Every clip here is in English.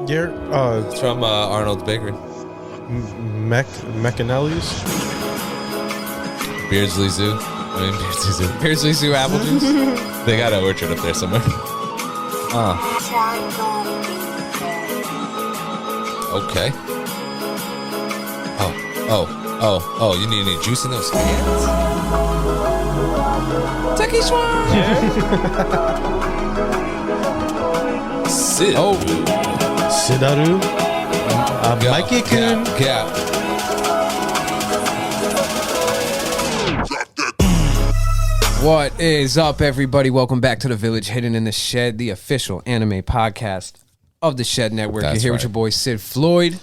It's from Arnold's Bakery. Meccanelli's? Beardsley Zoo. Beardsley Zoo apple juice. They got an orchard up there somewhere. Okay. Oh, you need any juice in those cans? Taki Schwan! Sid. Oh. Sidaru? Mikey-kun? Yeah. What is up, everybody? Welcome back to The Village Hidden in the Shed, the official anime podcast of the Shed Network. That's You're here right. with your boy Sid Floyd.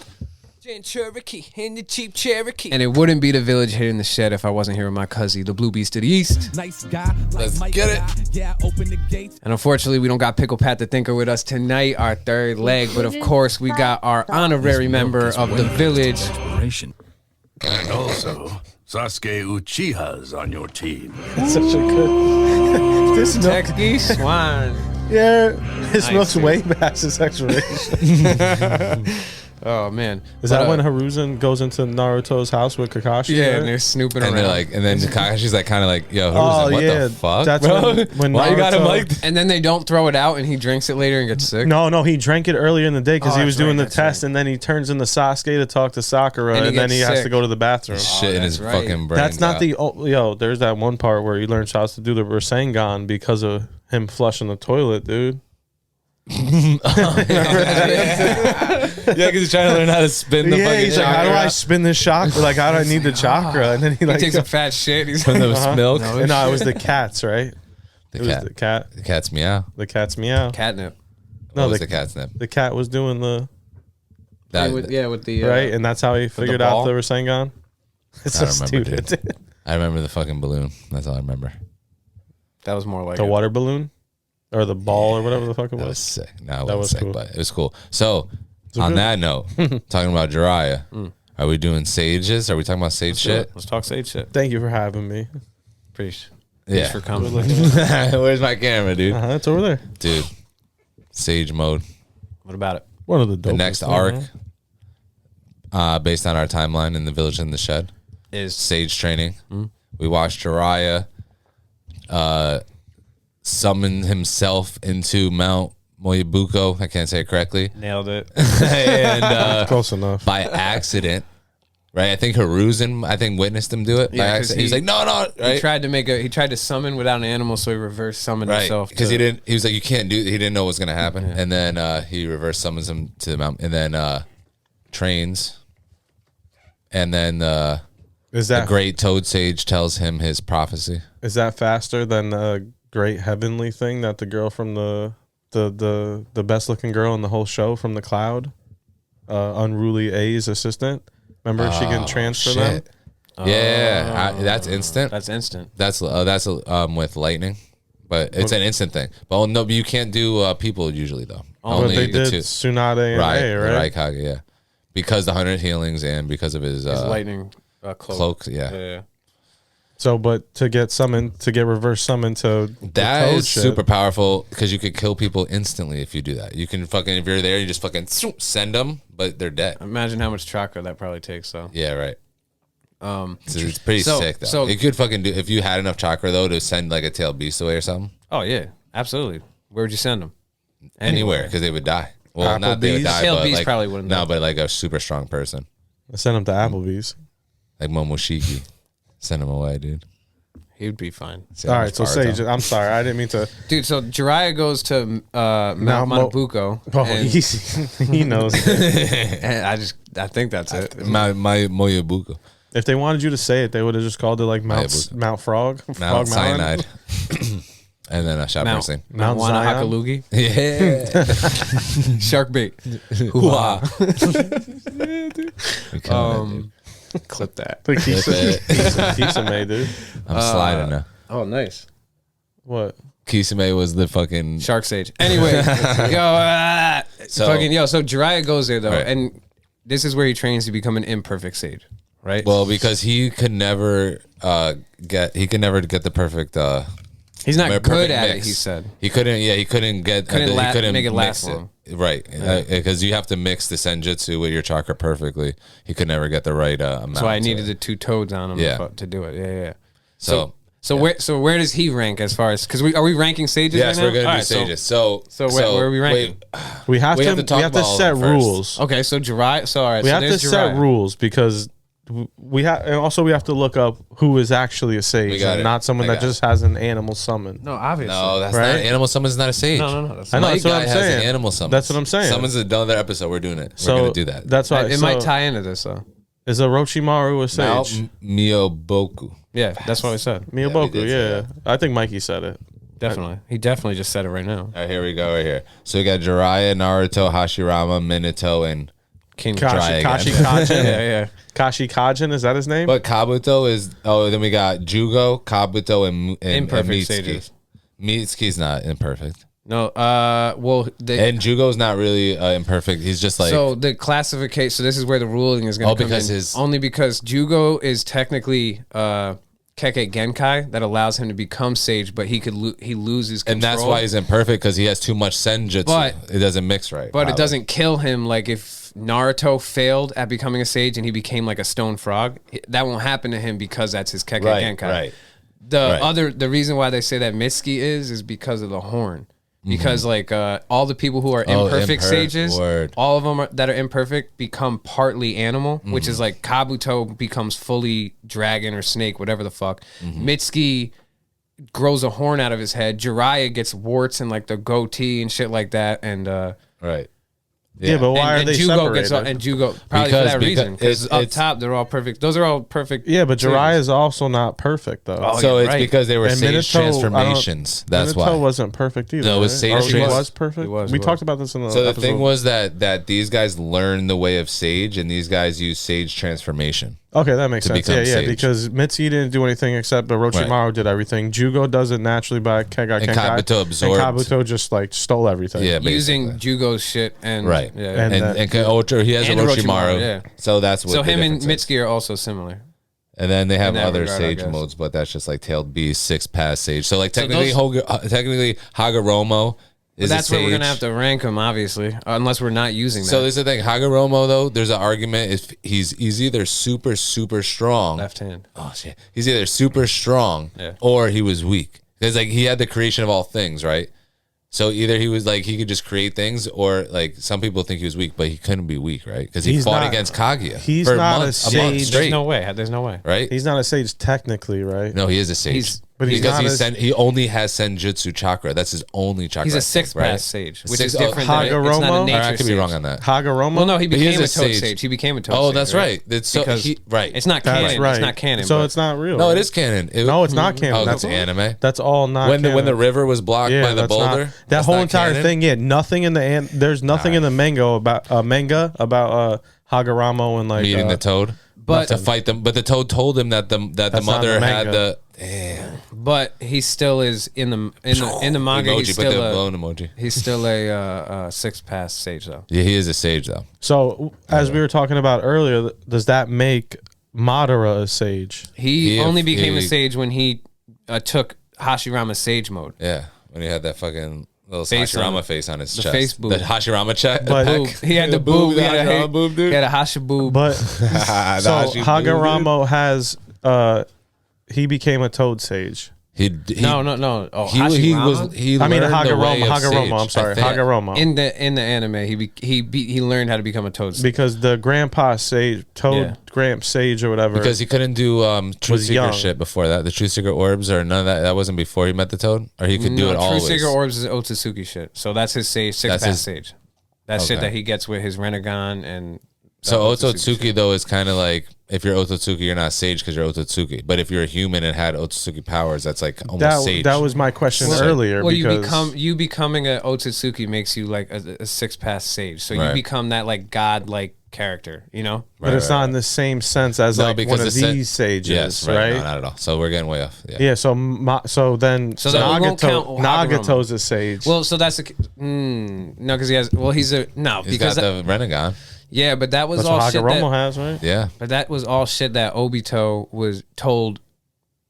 Cherokee and the cheap Cherokee. And it wouldn't be The Village Hidden in the Shed if I wasn't here with my cousin, the Blue Beast of the East. Nice guy. Let's get it. Yeah, open the gates. And unfortunately, we don't got Pickle Pat the Thinker with us tonight, our third leg. But of course, we got our honorary member of the village. And also, Sasuke Uchiha's on your team. It's such a good... This milk... Taki Schwan. Yeah, his milk's see. way past his expiration. Oh, man. Is that when Hiruzen goes into Naruto's house with Kakashi? Yeah, right? and they're snooping And around. they're like, and then Kakashi's like, kind of like, yo, Oh, what yeah. the fuck, That's bro? when Why you got him Naruto- like that? And then they don't throw it out, and he drinks it later and gets sick. No, he drank it earlier in the day because Oh, he was that's doing right, the that's test, right. and then he turns into Sasuke to talk to Sakura, And he and then gets he has sick. to go to the bathroom. Shit in his that's right. fucking brain. That's not the... Yo, there's that one part where he learns how to do the Rasengan because of him flushing the toilet, dude. Yeah, because he's trying to learn how to spin the Yeah, fucking he's like, how do I spin this chakra? Like, how do I need the chakra? And then he He like... takes a fat shit. He's Spin the milk. And no, it was the cats, right? The It was cat. the cat. The cat's meow. The cat's meow. catnip. No, What was the- the cat's name? The cat was doing the... That- with the right? And that's how he figured out ball? the Rasengan. It's I so don't remember, stupid. dude. I remember the fucking balloon. That's all I remember. that was more like The water balloon? Or the ball or whatever the fuck it That was was. sick. No, it That wasn't was sick, cool. but it was cool. So, on good. that note, talking about Jiraiya, are we doing sages? Are we talking about sage shit? Let's talk sage shit. Thank you for having me. Thanks Yeah. for coming. Where's my camera, dude? It's over there. Dude, sage mode. What about it? One of the The dopest. next arc, based on our timeline in the village in the shed, Is sage training. We watched Jiraiya summon himself into Mount Moyabuko. I can't say it correctly. nailed it. And Close enough. by accident, right? I think Hiruzen, witnessed him do it by Yeah, 'cause accident. He's he- like, no, right? He tried to summon without an animal, so he reverse summoned Right, himself. because to- he was like, you can't do. He didn't know what was gonna happen, and then he reverse summons him to the mountain, and then trains, and then Is the that great Toad Sage tells him his prophecy. is that faster than the great heavenly thing that the girl from the best looking girl in the whole show from the cloud, Unruly A's assistant? Remember she can transfer them? Shit. Yeah, that's instant. That's instant. That's with lightning, but it's an instant thing. But no, but you can't do people usually though. But they the did two. Tsunade and Right, A, right? Raikage, yeah, because the 100 healings and because of his His lightning cloak. cloak, yeah. Yeah. So, but to get reverse summoned to the That Toad is shit, super powerful because you could kill people instantly if you do that. You can fucking, if you're there, you just fucking send them, but they're dead. Imagine how much chakra that probably takes, though. Yeah, right. So it's pretty so- sick though. so- You could fucking do if you had enough chakra though to send like a tailed beast away or something. Oh yeah, absolutely. Where would you send them? Anywhere because they would die. Well, not they would Applebee's? die, Tailed but beast like probably wouldn't no, die. but like a super strong person I sent him to Applebee's. like Momoshiki, send him away, dude. He would be fine, See All how right, much so power Sage, Tom- I'm sorry, I didn't mean to. dude. So Jiraiya goes to Mount Mo- Monabuko. Oh, and, he knows. and I think that's it. my Moyabuko, If they wanted you to say it, they would have just called it like Mount Frog, Mount Frog Mountain. Cyanide, and then a shot Mount, person. Mount Mount Zion? Wanahakalugi. Yeah, Shark bait. Hoo-ha. Clip that. Like Flip it. Kisame, dude. I'm sliding now. Oh, nice. What? Kisame was the fucking Shark Sage. Anyway, So- so Jiraiya goes there though, Right. and this is where he trains to become an imperfect sage, right? well because he could never get the perfect he's not perfect good at it. mix. He said. he couldn't get Couldn't he couldn't make it mix last long. right, because you have to mix the senjutsu with your chakra perfectly. He could never get the right amount. So I to needed it. the 2 toads on him to do it. Yeah. So where does he rank as far as, because are we ranking sages? Yes, right now? we're gonna All do right, sages. So where are we ranking? We have We to have to talk we have to about all set of them first. rules. Okay, so Jiraiya. So all right, We so have to there's set Jiraiya. rules because we have, and also we have to look up who is actually a We sage got and it. not someone I that got just has an animal summon. No, obviously. No, that's Right? not animal summons. Not a sage. No. That's I know, My that's what guy I'm has saying. an animal summon. That's what I'm saying. Summons another episode. We're doing it. So we're gonna do that. That's why it so might tie into this though. Is Orochimaru a sage? Mao Miyoboku. Yeah, that's what we said. Miyoboku, did say yeah. that. I think Mikey said it. Definitely. He definitely just said it right now. All right, here we go. Right here. So we got Jiraiya, Naruto, Hashirama, Minato, and King Try again. Kashi Kajin. yeah. Kashi Kajin, is that his name? but Kabuto is. Oh, then we got Jugo, Kabuto, and Imperfect Mitsuki. sages. Mitsuki's not imperfect, No, well, and Jugo's not really imperfect. He's just like so the classification. So this is where the ruling is going to come because in. Only because Jugo is technically Kekkei Genkai that allows him to become sage, but he loses control. and that's why he's imperfect because he has too much senjutsu. But- it doesn't mix right. But it probably. doesn't kill him. Like if Naruto failed at becoming a sage and he became like a stone frog, that won't happen to him because that's his Kekkei Right, Genkai. right. The reason why they say that Mitsuki is because of the horn. Because like all the people who are imperfect sages, all of them that are imperfect become partly animal, which is like Kabuto becomes fully dragon or snake, whatever the fuck. Mitsuki grows a horn out of his head. Jiraiya gets warts and like the goatee and shit like that, and right. yeah, but why and are they Jugo separated? and Jugo probably for that reason because up it's- top they're all perfect. Those are all perfect. Yeah, but sages. Jiraiya is also not perfect though. So yeah, it's right. because they were And sage Minato, I don't- transformations. That's Minato why. wasn't perfect either. No, it was right? sage Or he trans- was perfect. He was. We talked about this in the So the episode. thing was that these guys learn the way of sage, and these guys use sage transformation. Okay, that makes to sense. become Yeah, sage. because Mitsuki didn't do anything except Orochimaru did everything. Jugo does it naturally by Kekkei And Genkai. Kabuto absorbed. And Kabuto just like stole everything. Yeah, using basically. Jugo's shit and Right. Yeah. And And he has And Orochimaru. yeah. So that's what. So the him and difference is. Mitsuki are also similar. And then they have that other regard, I sage guess. modes, but that's just like tailed beast, 6-pass sage. So like So technically, technically Hagoromo is That's a where sage. we're gonna have to rank them, obviously, unless we're not using that. So this is the thing, Hagoromo though. There's an argument if he's either super strong. left hand. Oh shit, he's either super strong or he was weak. Because like he had the creation of all things, right? So either he was like he could just create things, or like some people think he was weak, but he couldn't be weak, right? Because he He's fought not- against Kaguya. he's for not a a month sage. straight, There's no way. There's no way. right? He's not a sage technically, right? No, he is a sage. But he's because not he only has senjutsu chakra. That's his only chakra. He's a I think, 6-pass right? sage, which Six- is different. oh, than it's not a Hagoromo? nature I could be sage. wrong on that. Hagoromo? Well, no, he But he is became a a toad sage. sage. He became a toad Oh, sage. that's right. It's so Because right. It's not That's canon. right. It's not canon. So but it's not real. No, right? it is canon. No, it's not canon. Oh, That's that's anime. That's all not When canon. the river was blocked by the that's not- boulder. that that's whole not entire canon? thing, yeah, nothing in the there's nothing in the manga about Hagoromo and like meeting the toad, but- to fight them. But the toad told him that the That's not mother in the had manga. But he still is in the manga. emoji. He's Put the still blown emoji. he's still a 6-pass sage though. Yeah, he is a sage though. So as we were talking about earlier, does that make Madara a sage? He only he- became a sage when he took Hashirama sage mode. Yeah, when he had that fucking little Face on Hashirama it. face on his The chest. face boob. The Hashirama check. But- Boob. He had the boob. The He had Hashirama boob, dude. He had a Hashaboob. But The so Hashi boob, Hagoromo has he became a toad sage. He no. Oh, Hashirama? he I mean learned the way of Hagoromo. sage, I'm sorry, I think. Hagoromo. in the anime, he learned how to become a toad sage. Because the grandpa sage, toad Yeah. Gramp sage or whatever. Because he couldn't do Truth Was Seeker young. shit before that. The Truth Seeker orbs or none of that. That wasn't before he met the toad, or he could do it True always. Seeker Orbs is Otsutsuki shit. So that's his sage, That's 6-pass his- sage. That shit Okay. that he gets with his Renegon and So Otsutsuki Otsutsuki though is kind of like if you're Otsutsuki, you're not sage because you're Otsutsuki. But if you're a human and had Otsutsuki powers, that's like almost sage. that was my question Well, earlier. Well, because you becoming a Otsutsuki makes you like a 6-pass sage. So Right. you become that like god-like character, you know? but it's not in the same sense as No, like because one of the sen- these sages, yes, right? No, not at all. So we're getting way off. Yeah. Yeah, so then So then we won't count Nagato's a sage. Well, so that's no, because he has. Well, he's a no He's because got the Renegon. yeah, but that was that's all what shit. Hagoromo That, has, right? Yeah. but that was all shit that Obito was told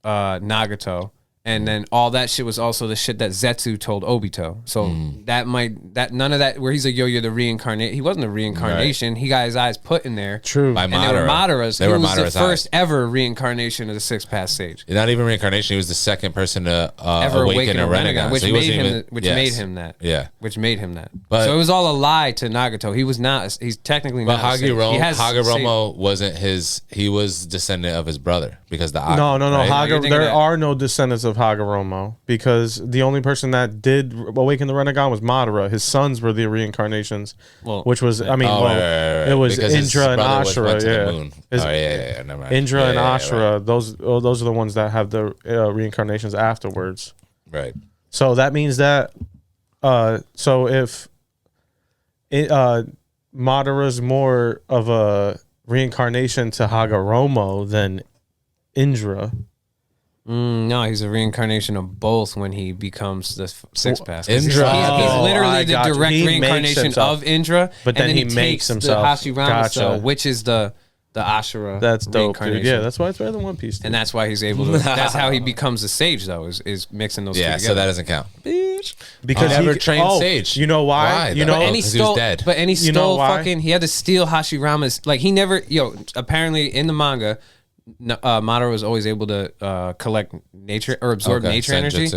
Nagato, And then all that shit was also the shit that Zetsu told Obito. So none of that where he's like, yo, you're the reincarnate. He wasn't a reincarnation. Right. He got his eyes put in there. True. By and they were Madara's. They were was Madara's the first ever reincarnation of the Six Path Sage. Not even reincarnation. He was the second person to ever awaken a Rinnegan. Which made him that. Yeah. Which made him that. But, so it was all a lie to Nagato. He was not. He's technically not. But Hagoromo wasn't his. He was descendant of his brother because the No. Right? There are no descendants of Hagoromo because the only person that did awaken the Rinnegan was Madara. His sons were the reincarnations, which was it was because Indra and Ashura. Yeah, never mind. Indra and Ashura. Right. Those are the ones that have the reincarnations afterwards. Right. So that means that so if Madara's more of a reincarnation to Hagoromo than Indra. No, he's a reincarnation of both when he becomes the Six Path. Indra, he's literally the direct reincarnation of Indra, but then he makes himself the Hashirama cell, which is the Ashura. That's dope, dude. Yeah, that's why it's better than One Piece. Dude. And that's why he's able to. That's how he becomes a sage, though. Is mixing those two together. So that doesn't count. Bitch. Because he never trained sage. You know why? You know, and he stole. He was dead. But he stole fucking. He had to steal Hashirama's. Like he never. Apparently in the manga. Madara was always able to collect nature or absorb nature energy,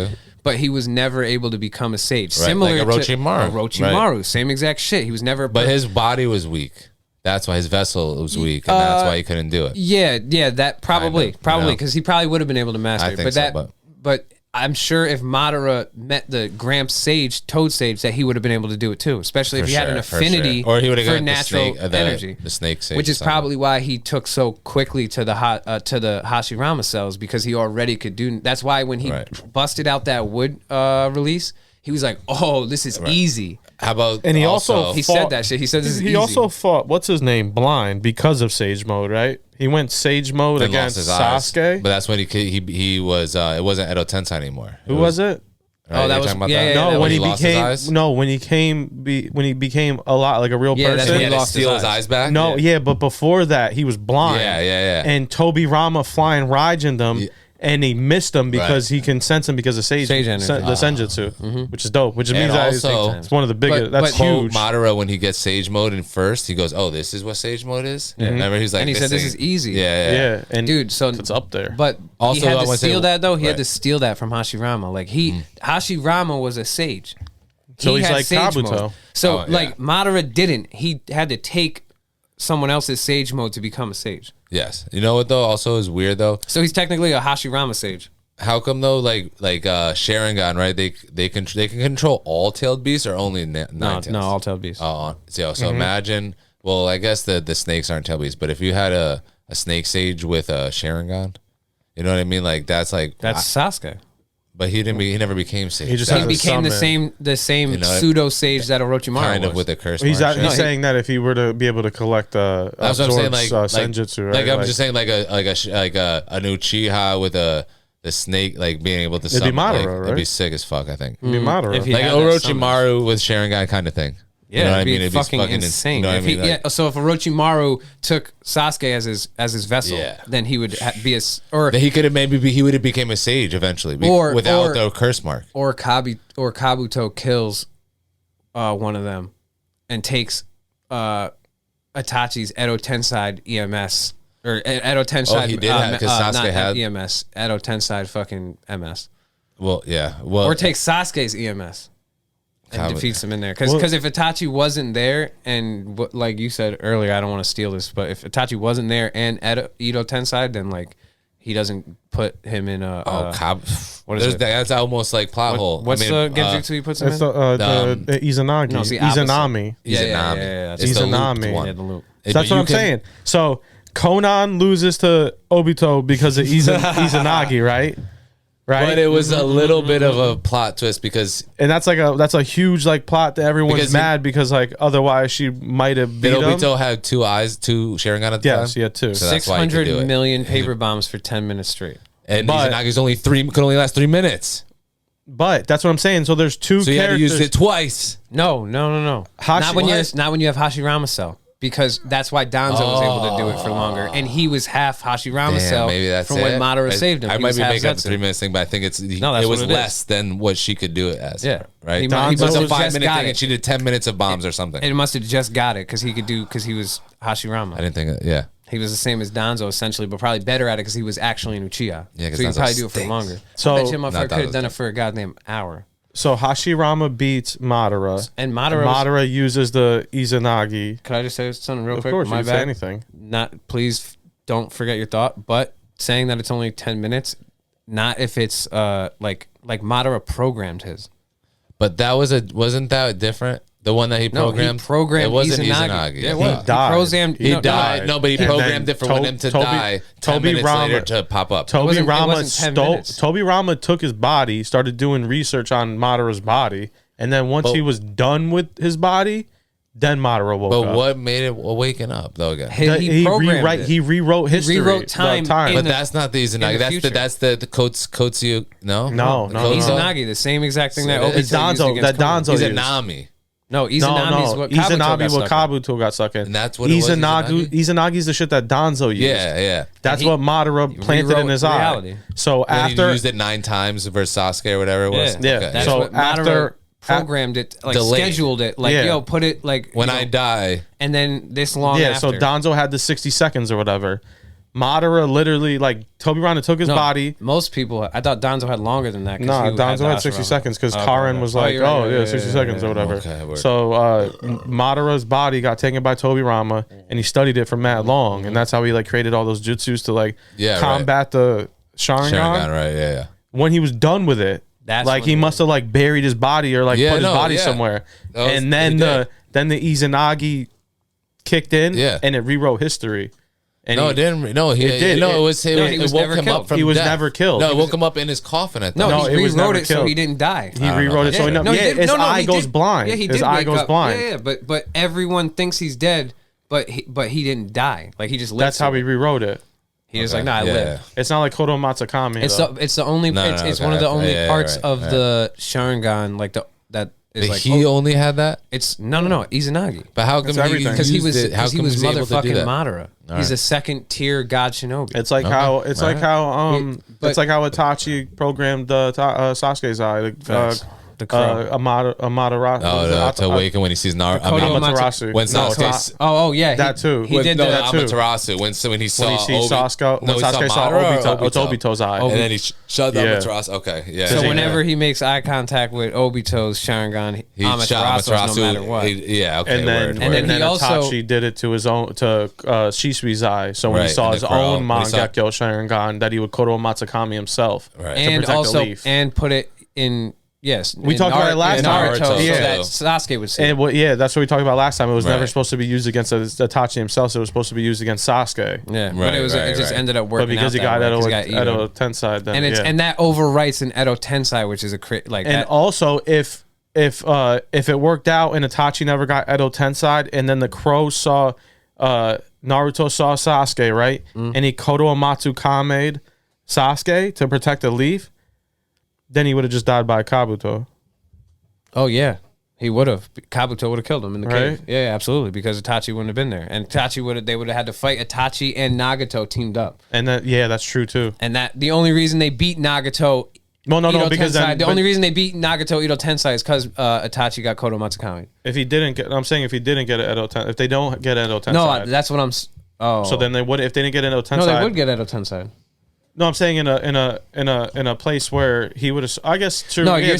but he was never able to become a sage. Right, Similar like Orochimaru. to Orochimaru, same exact shit. He was never. But his body was weak. That's why his vessel was weak, and that's why he couldn't do it. Yeah, that probably because he probably would have been able to master it. But I'm sure if Madara met the Gramps Sage, Toad Sage, that he would have been able to do it too, especially if he had an affinity or he would have for got natural energy. The Snake Sage, which is probably why he took so quickly to the Hashirama cells because he already could do. That's why when he busted out that wood release, he was like, "Oh, this is easy." How about? And he also said that shit. He said this is easy. He also fought what's his name blind because of Sage Mode, right? He went Sage Mode against Sasuke. But that's when he was. It wasn't Edo Tensei anymore. Who was it? Right? Oh, that was no. When he became a lot like a real person. That's when he lost his eyes back. No, but before that he was blind. Yeah. And Tobi Rama flying Raijin them. Yeah. And he missed him because he can sense him because of Sage energy. The Senjutsu, which is dope. Which means that it's one of the biggest. That's huge. Madara, when he gets Sage Mode in first, he goes, "Oh, this is what Sage Mode is." Yeah. Remember, he's like, and he said, "This is easy." Yeah. And dude, so it's up there. But also, he had to steal that though. He had to steal that from Hashirama. Like Hashirama was a sage. So he's like Kabuto. Mode. So Madara didn't. He had to take someone else's Sage Mode to become a sage. Yes. You know what though? Also is weird though. So he's technically a Hashirama sage. How come though? Like Sharingan, right? They can control all tailed beasts or only nine tails? No, all tailed beasts. So imagine. Well, I guess the snakes aren't tailed beasts, but if you had a snake sage with a Sharingan, you know what I mean? Like that's Sasuke. But he never became sage. He became the same pseudo sage that Orochimaru kind of was. with a curse. He's saying that if he were to be able to collect that's what I'm saying, like Senjutsu, right? I'm just saying like a new Uchiha with the snake, like being able to summon. It'd be Madara, right? It'd be sick as fuck. I think. It'd be Madara. Like Orochimaru with Sharingan kind of thing. Yeah, you know what I mean? It'd be fucking insane. You know what I mean? So if Orochimaru took Sasuke as his vessel, then he would be he could have he would have became a sage eventually, without the curse mark. Or Kabuto kills one of them and takes Itachi's Edo Tensei EMS or Edo Tensei. Oh, he did because Sasuke had EMS Edo Tensei fucking MS. Well, yeah. Well, or takes Sasuke's EMS. And defeats him in there because if Itachi wasn't there and like you said earlier, I don't want to steal this, but if Itachi wasn't there and Edo Tensei, then like he doesn't put him in a what is it? That's almost like plot hole. What's the genjutsu he puts him in? The Izanagi. No, Izanami. Yeah. Izanami. That's what I'm saying. So Conan loses to Obito because of Izanagi, right? Right, but it was a little bit of a plot twist because, and that's a huge like plot that everyone's mad because like otherwise she might have beat him. Obito had two Sharingan at the time. Yes, he had two. So 600 million paper bombs for 10 minutes straight. And Izanagi's could only last 3 minutes. But that's what I'm saying. So there's two characters. You had to use it twice. No. Not when you have Hashirama cell. because that's why Danzo was able to do it for longer, and he was half Hashirama cell maybe that's from when Madara saved him. I He might was be half making up the Zetsu. 3 minutes thing, but I think it was what it less is. than what she could do it as. Yeah. Right. He It must was a have 5 just minute got thing, it. and she did 10 minutes of bombs or something. And it must have just got it because he was Hashirama. I didn't think. Yeah. He was the same as Danzo essentially, but probably better at it because he was actually an Uchiha. Yeah, 'cause so he Danzo could probably do it for stinks. longer. So- I bet you motherfucker Not could have Danzo done it for a goddamn hour. So Hashirama beats Madara. And Madara uses the Izanagi. Could I just say something real Of quick? course, you My can say bad. anything. Not please don't forget your thought, but saying that it's only 10 minutes, not if it's like Madara programmed his. But that wasn't that different? The one that he No, programmed. he programmed It wasn't Izanagi. Izanagi. Yeah, it I was. thought. He died. programmed- He no, died. No, but he And programmed then it for him to die 10 Toby minutes Rama- later to pop up. Toby wasn't- it Rama wasn't 10 minutes. Toby Rama took his body, started doing research on Madara's body, and then once he was done with his body, then Madara woke But up. what made it waking up though? Again, He programmed it. He rewrote history. rewrote time The in but the- that's not the Izanagi. the That's future. the Kotsu. No, No, The no, Kotsu? no. Izanagi, the same exact thing that So Obito it's Danzo. used against That Konoha. Danzo He's a used. Nami. No, Izanami's what Kabuto Izanagi got what stuck in. Kabuto got stuck in. And that's what it was, Izanagi's the shit that Danzo used. Yeah. That's And what Madara planted in rewrote his reality. eye. So When after he used it 9 times versus Sasuke or whatever it was. Yeah. Yeah. That's So what Madara after- programmed it, like Delayed. scheduled it, like Yeah. yo, put it like When you know, I die, and then this long. yeah, after. so Danzo had the 60 seconds or whatever. Madara literally, like, Toby Rana took his No, body. Most people, I thought Danzo had longer than that. 'cause Nah, he Danzo the had 60 Hashirama. seconds because Okay, Karen okay. was like, you're right, oh, yeah, yeah, 60 yeah, seconds yeah, or whatever. Okay, word. So Madara's body got taken by Toby Rama, and he studied it for mad long, and that's how he, like, created all those jutsus to, like, Yeah, combat the Sharingan. Sharingan, right? Yeah. When he was done with it, That's like, when he he- must have, like, buried his body or, like, Yeah, put his no, body yeah. somewhere. That was- And then he did. then the Izanagi kicked in, Yeah. and it rewrote history. And No, he- it didn't. No, he It did. No, It- it was. no, It, he it was woke never him killed. up from. He was death. never killed. No, He it was- woke him up in his coffin. I No, thought. No, he it was rewrote never it so killed. he didn't die. He rewrote it so he No, he did. his No, eye he goes did. blind. Yeah, he His did eye wake goes up. blind. Yeah, but everyone thinks he's dead, but he didn't die. Like he just lived. That's how he through it. rewrote it. He was like, nah, I Yeah. live. It's not like Kodo Matsukami. It's though. the only No, it's, no, it's okay, one of the okay. only Yeah, parts right, of right. the Sharingan like that is like He only had that. it's no Izanagi. But how come It's he everything. Because he was used it? How because he come was he's able to do motherfucking that? Madara. He's a second tier god shinobi. It's like how it's like how but- it's like how Itachi programmed Sasuke's eye. The crow. Amaterasu. Oh, to awaken when he sees Naruto. I mean, Kodo Amaterasu. when No, Sasuke. it's Oh yeah, That too. He With- did no, that. too. Amaterasu. When he saw When he sees Obi- Sasuke, No, when he Sasuke saw Madara or Obito, it's Obito's eye. And then he shot the Yeah. Amaterasu. Okay, yeah. So Yeah. whenever he makes eye contact with Obito's Sharingan, he Amaterasu, no matter what. Yeah, okay, And then, word, and then word. he also- Itachi did it to his own Shisui's eye. So when he Right, saw and his the crow. own When he saw- Mangekyo Sharingan, that he would Kodo Matsukami himself. Right. To and protect the also leaf. and put it in We talked about it last time. Naruto, Naruto, so yeah. that Sasuke would see. And that's what we talked about last time. It was never Right. supposed to be used against Itachi himself. It was supposed to be used against Sasuke. Yeah, but Right, it was right, it just right. ended up working. But because he got out that way, 'cause Edo Tensai, then and it's yeah. and that overwrites an Edo Tensai, which is a like And that. also, if it worked out and Itachi never got Edo Tensai, and then the crow saw Naruto saw Sasuke, right, and he Kodo Matsukame Sasuke to protect the leaf, then he would have just died by Kabuto. Oh yeah, he would have. Kabuto would have killed him in the Right? cave. Yeah, absolutely, because Itachi wouldn't have been there, and they would have had to fight Itachi and Nagato teamed up, And that that's true too. and that the only reason they beat Nagato. No, Ito because Tensai, then, the only reason they beat Nagato Ito Tensai is because Itachi got Kodo Matsukami. if he didn't get, I'm saying if he didn't get Edo Tensai, if they don't get Edo Tensai, No, that's what I'm. Oh, so then they would, if they didn't get Edo Tensai, no, they would get Edo Tensai. No, I'm saying in a place where he would have. I guess true. No, yeah,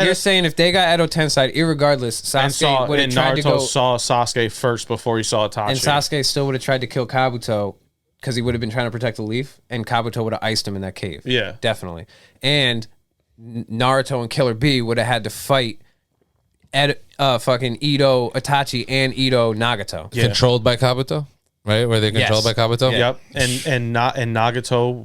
you're saying if they got Edo Tensai, irregardless, and Sasuke would have tried to Naruto go, saw Sasuke first before he saw Itachi. and Sasuke still would have tried to kill Kabuto because he would have been trying to protect the leaf, and Kabuto would have iced him in that cave. Yeah. Definitely. And Naruto and Killer B would have had to fight fucking Ito Itachi and Ito Nagato. Yeah. Controlled by Kabuto, right? Were they controlled Yes. by Kabuto? Yep, and Nagato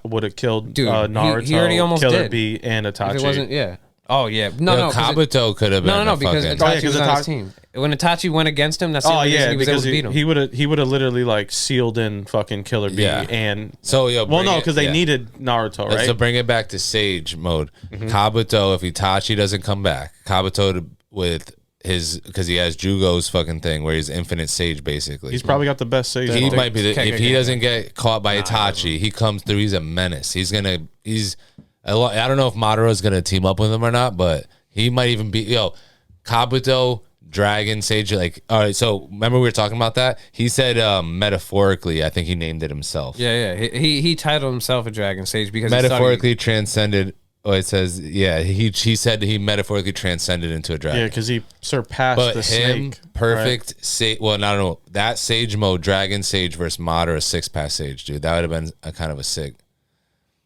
would have killed Dude, Naruto, he already almost Killer did. B, and Itachi. If it wasn't, yeah. Oh yeah, no, 'cause Kabuto could have been. no, a because fucking- Itachi because was on his Itachi- team. When Itachi went against him, that's the Oh only reason yeah, he was able because to beat him. he would have literally like sealed in fucking Killer B Yeah. and So well bring no it- because they yeah. needed Naruto, right? So bring it back to Sage mode. Kabuto, if Itachi doesn't come back, Kabuto with because he has Jugo's fucking thing where he's infinite sage basically. He's probably got the best sage. He mode. might be if he doesn't get caught by Itachi, he comes through. He's a menace. He's I don't know if Madara's gonna team up with him or not, but he might even be Kabuto, Dragon Sage. Like, all right, so remember we were talking about that. He said metaphorically, I think he named it himself. Yeah. He titled himself a Dragon Sage because metaphorically transcended. Oh, it says, he said he metaphorically transcended into a dragon. Yeah, because he surpassed the snake. Perfect sage. Well, no, no, that sage mode, Dragon Sage versus Madara 6-pass sage, dude. That would have been a kind of a sick,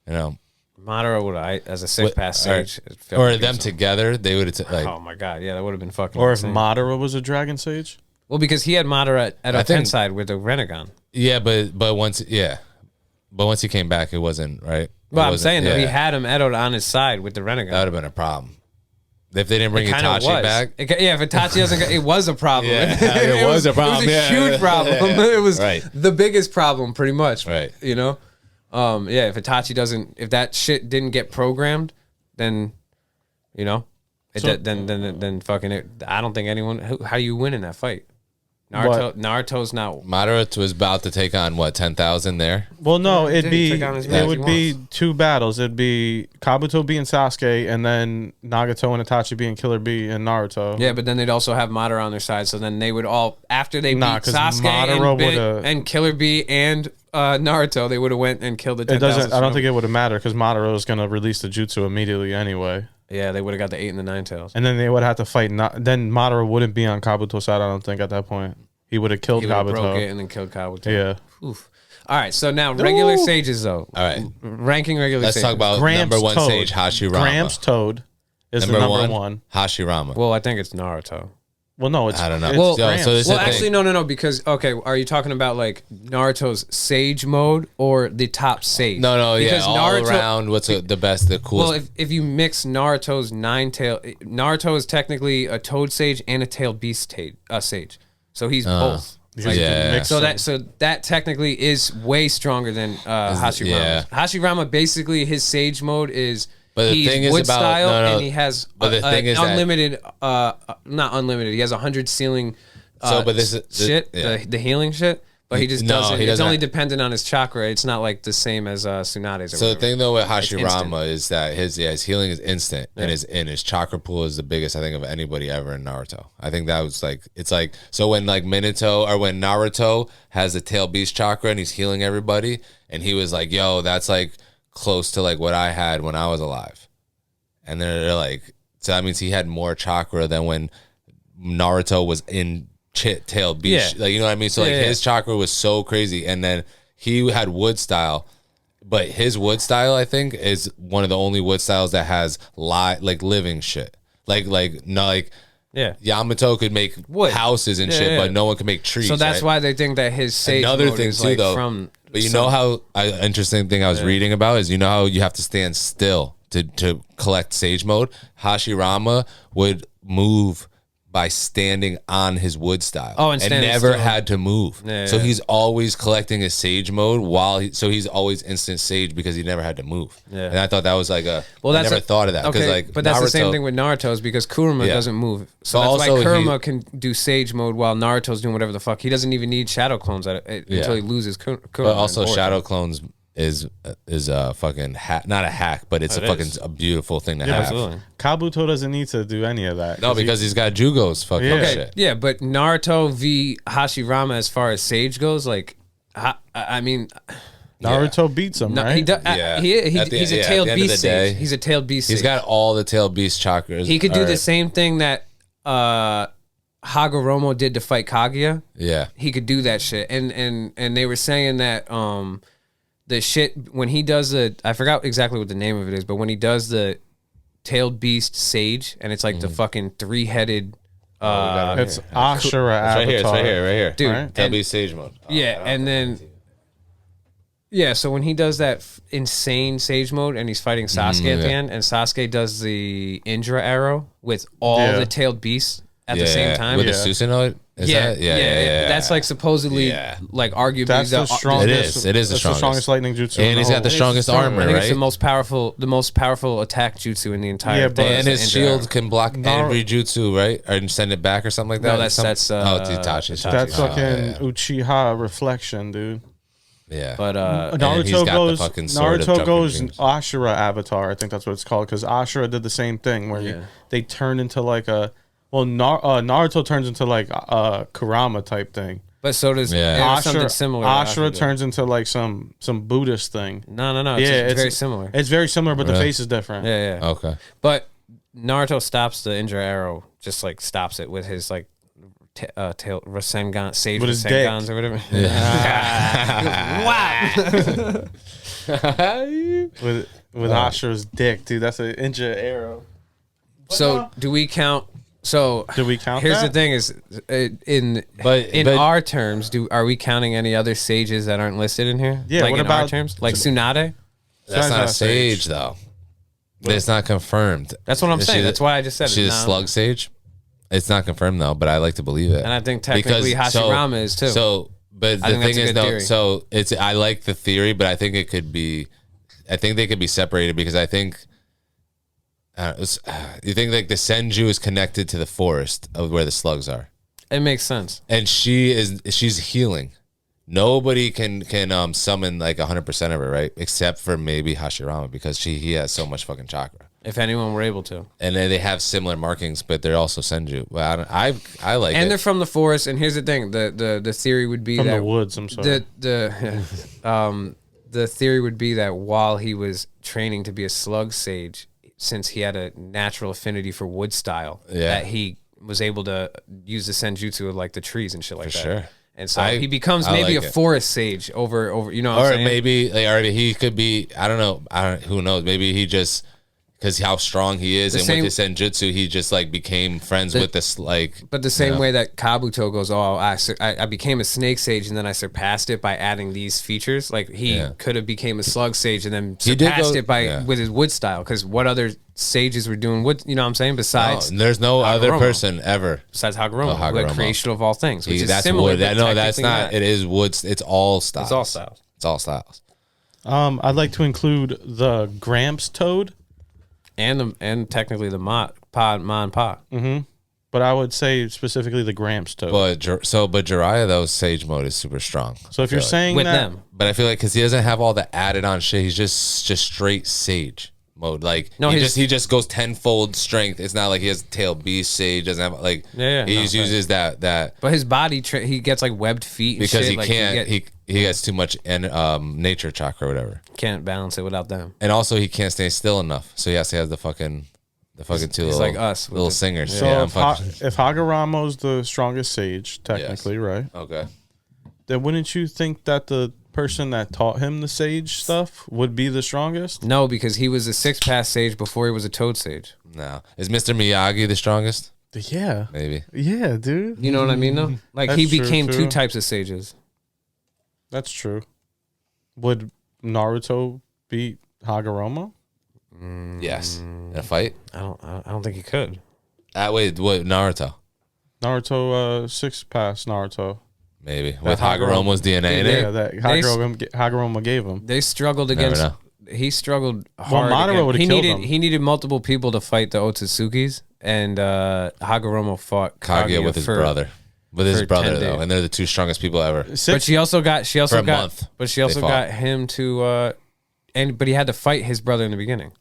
Madara would as a 6-pass sage. Or them together, they would have, oh my God, yeah, that would have been fucking Or insane. if Madara was a Dragon Sage? Well, because he had Madara at a 10 side with the Renegon. Yeah, but once he came back, it wasn't, right? Well, I'm saying that he had him Edoed on his side with the Renegon. That would have been a problem. If they didn't bring Itachi back. If Itachi doesn't it was a problem. It was a problem. It was a huge problem. It was the biggest problem, pretty much. Right. If Itachi if that shit didn't get programmed, then, then fucking it. I don't think anyone, how you win in that fight? Naruto's not. Madara was about to take on 10,000 there. Well, no, it would be two battles. It'd be Kabuto being Sasuke, and then Nagato and Itachi being Killer Bee and Naruto. Yeah, but then they'd also have Madara on their side, so then they would all after they beat Sasuke and Killer Bee and Naruto, they would have went and killed the 10,000. I don't think it would have mattered because Madara was going to release the jutsu immediately anyway. Yeah, they would have got the 8 and the 9 tails. And then they would have to fight. Then Madara wouldn't be on Kabuto's side, I don't think, at that point. He would have killed Kabuto. Broke it and then killed Kabuto. Yeah. Oof. All right, so now regular sages, though. All right. Ranking regular Let's sages. talk about number one sage, Hashirama. Gramps Toad is the number one. Hashirama. Well, I think it's Naruto. Well, no, it's... I don't know. Well, actually, no, because, okay, are you talking about, like, Naruto's sage mode or the top sage? No, because all around, what's the best, the coolest? Well, if you mix Naruto's 9-tail... Naruto is technically a Toad sage and a Tailed Beast sage. So he's both. So that technically is way stronger than Hashirama. Yeah. Hashirama, basically, his sage mode is... But the thing is wood about style, and he has unlimited, not unlimited. He has 100 ceiling. The healing shit. But he just doesn't. It's only dependent on his chakra. It's not like the same as Tsunade's. So the thing though with Hashirama is that his healing is instant, and his chakra pool is the biggest I think of anybody ever in Naruto. I think that was so when like Minato or when Naruto has the tail beast chakra and he's healing everybody, and he was like, "Yo, that's like." Close to like what I had when I was alive, and they're like, so that means he had more chakra than when Naruto was in tailed beast. Like, you know what I mean? So his chakra was so crazy, and then he had wood style, but his wood style I think is one of the only wood styles that has living shit. Yamato could make wood houses and shit, but no one could make trees. So that's why they think that his sage mode is like from. But you know how interesting thing I was reading about is how you have to stand still to collect sage mode. Hashirama would move by standing on his wood style. Oh, and never still. Had to move. So he's always collecting his sage mode so he's always instant sage because he never had to move. Yeah. And I thought that was like I never thought of that. Okay, but that's Naruto, the same thing with Naruto's because Kurama doesn't move. So that's why Kurama can do sage mode while Naruto's doing whatever the fuck. He doesn't even need shadow clones until he loses Kurama. But also shadow clones is a fucking hack, not a hack, but it's a beautiful thing to have. Absolutely. Kabuto doesn't need to do any of that. No, because he's got Jugo's fucking shit. Yeah, but Naruto v Hashirama as far as sage goes, like, I mean, Naruto beats him, right? He's a tailed beast sage. He's a tailed beast. He's got all the tailed beast chakras. He could do the same thing that Hagoromo did to fight Kaguya. Yeah, he could do that shit, and they were saying that the shit when he does I forgot exactly what the name of it is, but when he does the tailed beast sage, and it's like the fucking 3-headed. It's Ashura Avatar. It's right here, dude. Right? Tailed beast sage mode. And then. Yeah, so when he does that insane sage mode and he's fighting Sasuke at the end, and Sasuke does the Indra arrow with all the tailed beasts at the same time. With the Susanoo? Yeah. That's like supposedly like arguably That's the strongest. It is the strongest lightning jutsu. And he's got the strongest armor, I think right? it's the most powerful attack jutsu in the entire thing. And his shield can block every jutsu, right? Or send it back or something like that. No, that's it's Itachi. That's fucking Uchiha reflection, dude. Yeah, but Naruto goes Ashura avatar. I think that's what it's called, because Ashura did the same thing where they turn into like a Naruto turns into like a Kurama type thing. But so does something similar. Ashura turns into like some Buddhist thing. No. It's very similar. It's very similar, but the face is different. Yeah. Okay. But Naruto stops the Injure Arrow, just like stops it with his like tail Rasengan, Sage with his Rasengans or whatever. with Ashura's dick, dude. That's an Injure Arrow. So do we count? So do we count? Here's that? the thing: is in our terms, are we counting any other sages that aren't listed in here? Yeah. Like what in about our terms, like Tsunade? That's not a sage though. It's not confirmed. That's what I'm saying. That's why I just said she's a slug sage. It's not confirmed though, but I like to believe it. And I think technically Hashirama is too. So, but the thing is, no. So I like the theory, but I think it could be. I think they could be separated because I think. You think like the Senju is connected to the forest of where the slugs are. It makes sense. And she's healing. Nobody can summon like 100% of her, right? Except for maybe Hashirama, because he has so much fucking chakra. If anyone were able to. And then they have similar markings, but they're also Senju. Well, I like it. And they're from the forest. And here's the thing: the theory would be from that the woods. I'm sorry. The theory would be that while he was training to be a slug sage, since he had a natural affinity for wood style, that he was able to use the senjutsu of like the trees and shit like that. Sure. And so he becomes maybe like a forest sage over you know what I'm saying? Maybe he could be, I don't know, who knows, maybe he just, because how strong he is, and with his senjutsu, he just like became friends with this like. But the same way that Kabuto goes, I became a snake sage and then I surpassed it by adding these features. Like he could have became a slug sage and then surpassed it by with his wood style. Because what other sages were doing wood? You know what I'm saying? Besides, there's no other person ever besides Hagoromo, the creation of all things. Which is similar. Wood. No, that's not. It is wood. It's all styles. It's all styles. I'd like to include the Gramps toad. And technically the Ma. Mm-hmm. But I would say specifically the Gramps toad. But Jiraiya though, sage mode is super strong. So if you're saying with that, them, but I feel like because he doesn't have all the added on shit, he's just straight sage mode. Like he just goes tenfold strength. It's not like he has tail beast sage. Doesn't have like he uses that. But his body he gets like webbed feet and because shit. He can't. He gets too much nature chakra or whatever. Can't balance it without them. And also he can't stay still enough, so he has to have the fucking two little, like us little singers. So if Hagoromo's the strongest sage, technically, right? Okay. Then wouldn't you think that the person that taught him the sage stuff would be the strongest? No, because he was a 6-pass sage before he was a toad sage. No. Is Mr. Miyagi the strongest? Yeah. Maybe. Yeah, dude. You know what I mean, though? Like, he became two types of sages. That's true. Would Naruto beat Hagoromo? Yes. In a fight? I don't think he could. Wait, what? Naruto? 6-pass Naruto. Maybe. With Hagoromo's DNA in it? Yeah, that Hagoromo gave him. They struggled against... He struggled hard. Well, Madara would have killed him. He needed multiple people to fight the Otsutsuki's, and Hagoromo fought Kaguya with his brother. With his brother, though, and they're the two strongest people ever. But she also got him to... but he had to fight his brother in the beginning.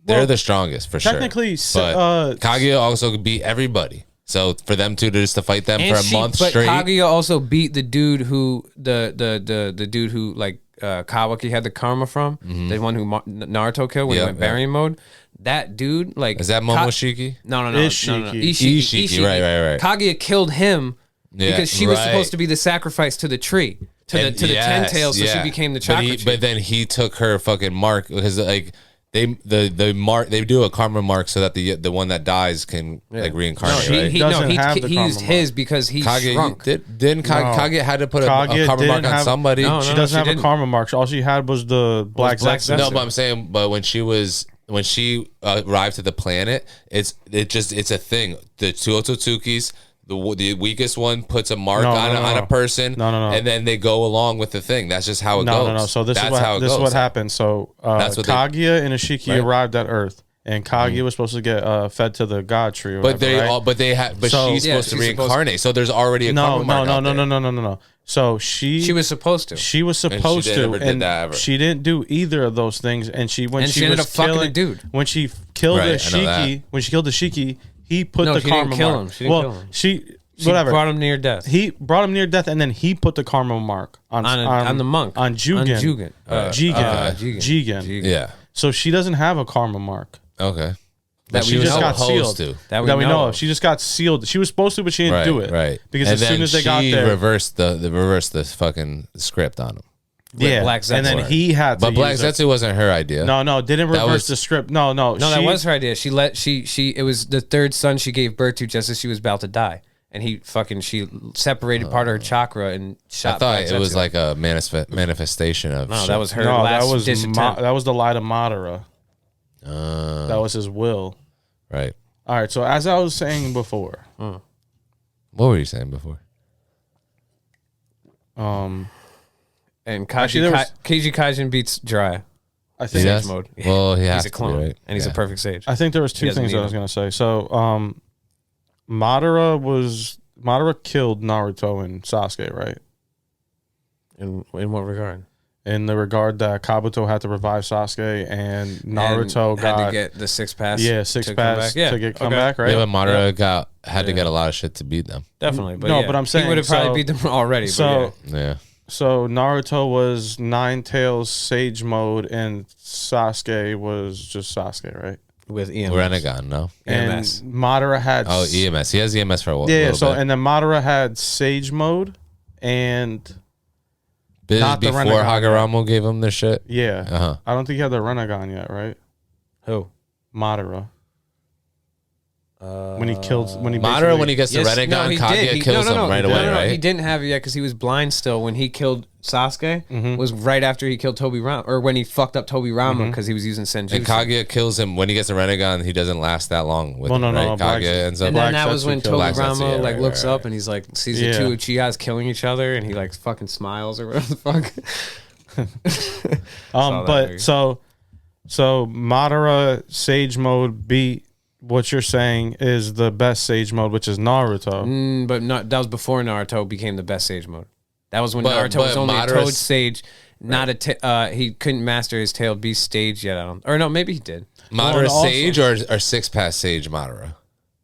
They're the strongest for technically, sure. But Kaguya also beat everybody. So for them two to fight them for a month straight. But Kaguya also beat the dude who the dude who like Kawaki had the karma from, the one who Naruto killed when he went Baryon mode. That dude, like, is that Momoshiki? No. Ishiki. Right. Kaguya killed him because she was supposed to be the sacrifice to the tree. To the 10 tails, so she became the chakra. But then he took her fucking mark because like they do a karma mark so that the one that dies can like reincarnate. He used his because he shrunk. Kaguya had to put a karma mark on somebody? She doesn't have a karma mark. All she had was the black Zetsu. No, but I'm saying, when she arrived to the planet, it's a thing. The two Otsutsuki's, The weakest one puts a mark on a person. No. And then they go along with the thing. That's just how it goes. No. So this is what happened. So Kaguya and Ishiki arrived at Earth. And Kaguya was supposed to get fed to the god tree. Or but whatever, she's supposed to reincarnate. So there's already a karma mark out there. No. So she was supposed to. She was supposed to, and she didn't do either of those things. And she ended up fucking a dude. When she killed the Shiki, he put the karma mark. She didn't kill him. She brought him near death. He brought him near death, and then he put the karma mark on the monk on Jugen. Jigen. Yeah. So she doesn't have a karma mark. Okay. That she just got sealed. That we know of. She just got sealed. She was supposed to, but she didn't do it. Right. Because as soon as they got there, reversed the fucking script on him. Yeah. Black Zetsu. And then he had to. But Black Zetsu wasn't her idea. No, didn't reverse the script. No. That was her idea. She it was the third son she gave birth to just as she was about to die. And she separated part of her chakra and shot. I thought it was like a manifestation of. No, that was her last ditch attempt. That was the light of Madara. That was his will. Right. All right. So as I was saying before, what were you saying before? And Keiji Kaijin beats Jiraiya. I think Sage mode. Well, he's a clone, right? And he's a perfect sage. I think there was two things I was going to say. So, Madara killed Naruto and Sasuke, right? In what regard? In the regard that Kabuto had to revive Sasuke and Naruto had to get the 6 pass. Yeah, 6 pass to come back, right? Yeah, but Madara had to get a lot of shit to beat them. Definitely, but but I'm saying he would have probably beat them already. So So Naruto was Nine Tails Sage mode, and Sasuke was just Sasuke, right? With EMS. Renegon, no? EMS. And Madara had EMS. He has EMS for a while. Yeah, so and then Madara had Sage mode and not before Hagoromo gave him their shit. Yeah. I don't think he had the Renegon yet, right? Who? Madara. When he gets the Renegon, Kaguya kills him right away, right? He didn't have it yet because he was blind still. When he killed Sasuke, was right after he killed Tobi Rama, or when he fucked up Tobi Rama because he was using Senjutsu. And Kaguya kills him when he gets the Renegon. He doesn't last that long with him, right? Kaguya ends up. And then that was when Tobi Rama looks up and he's like sees the two Uchihas killing each other, and he like fucking smiles or whatever the fuck. But so Madara Sage mode beat what you're saying is the best Sage mode, which is Naruto. But that was before Naruto became the best Sage mode. That was when Naruto was only a Toad Sage, not he couldn't master his Tailed Beast stage yet. Or no, maybe he did. Madara Sage or 6 pass Sage Madara?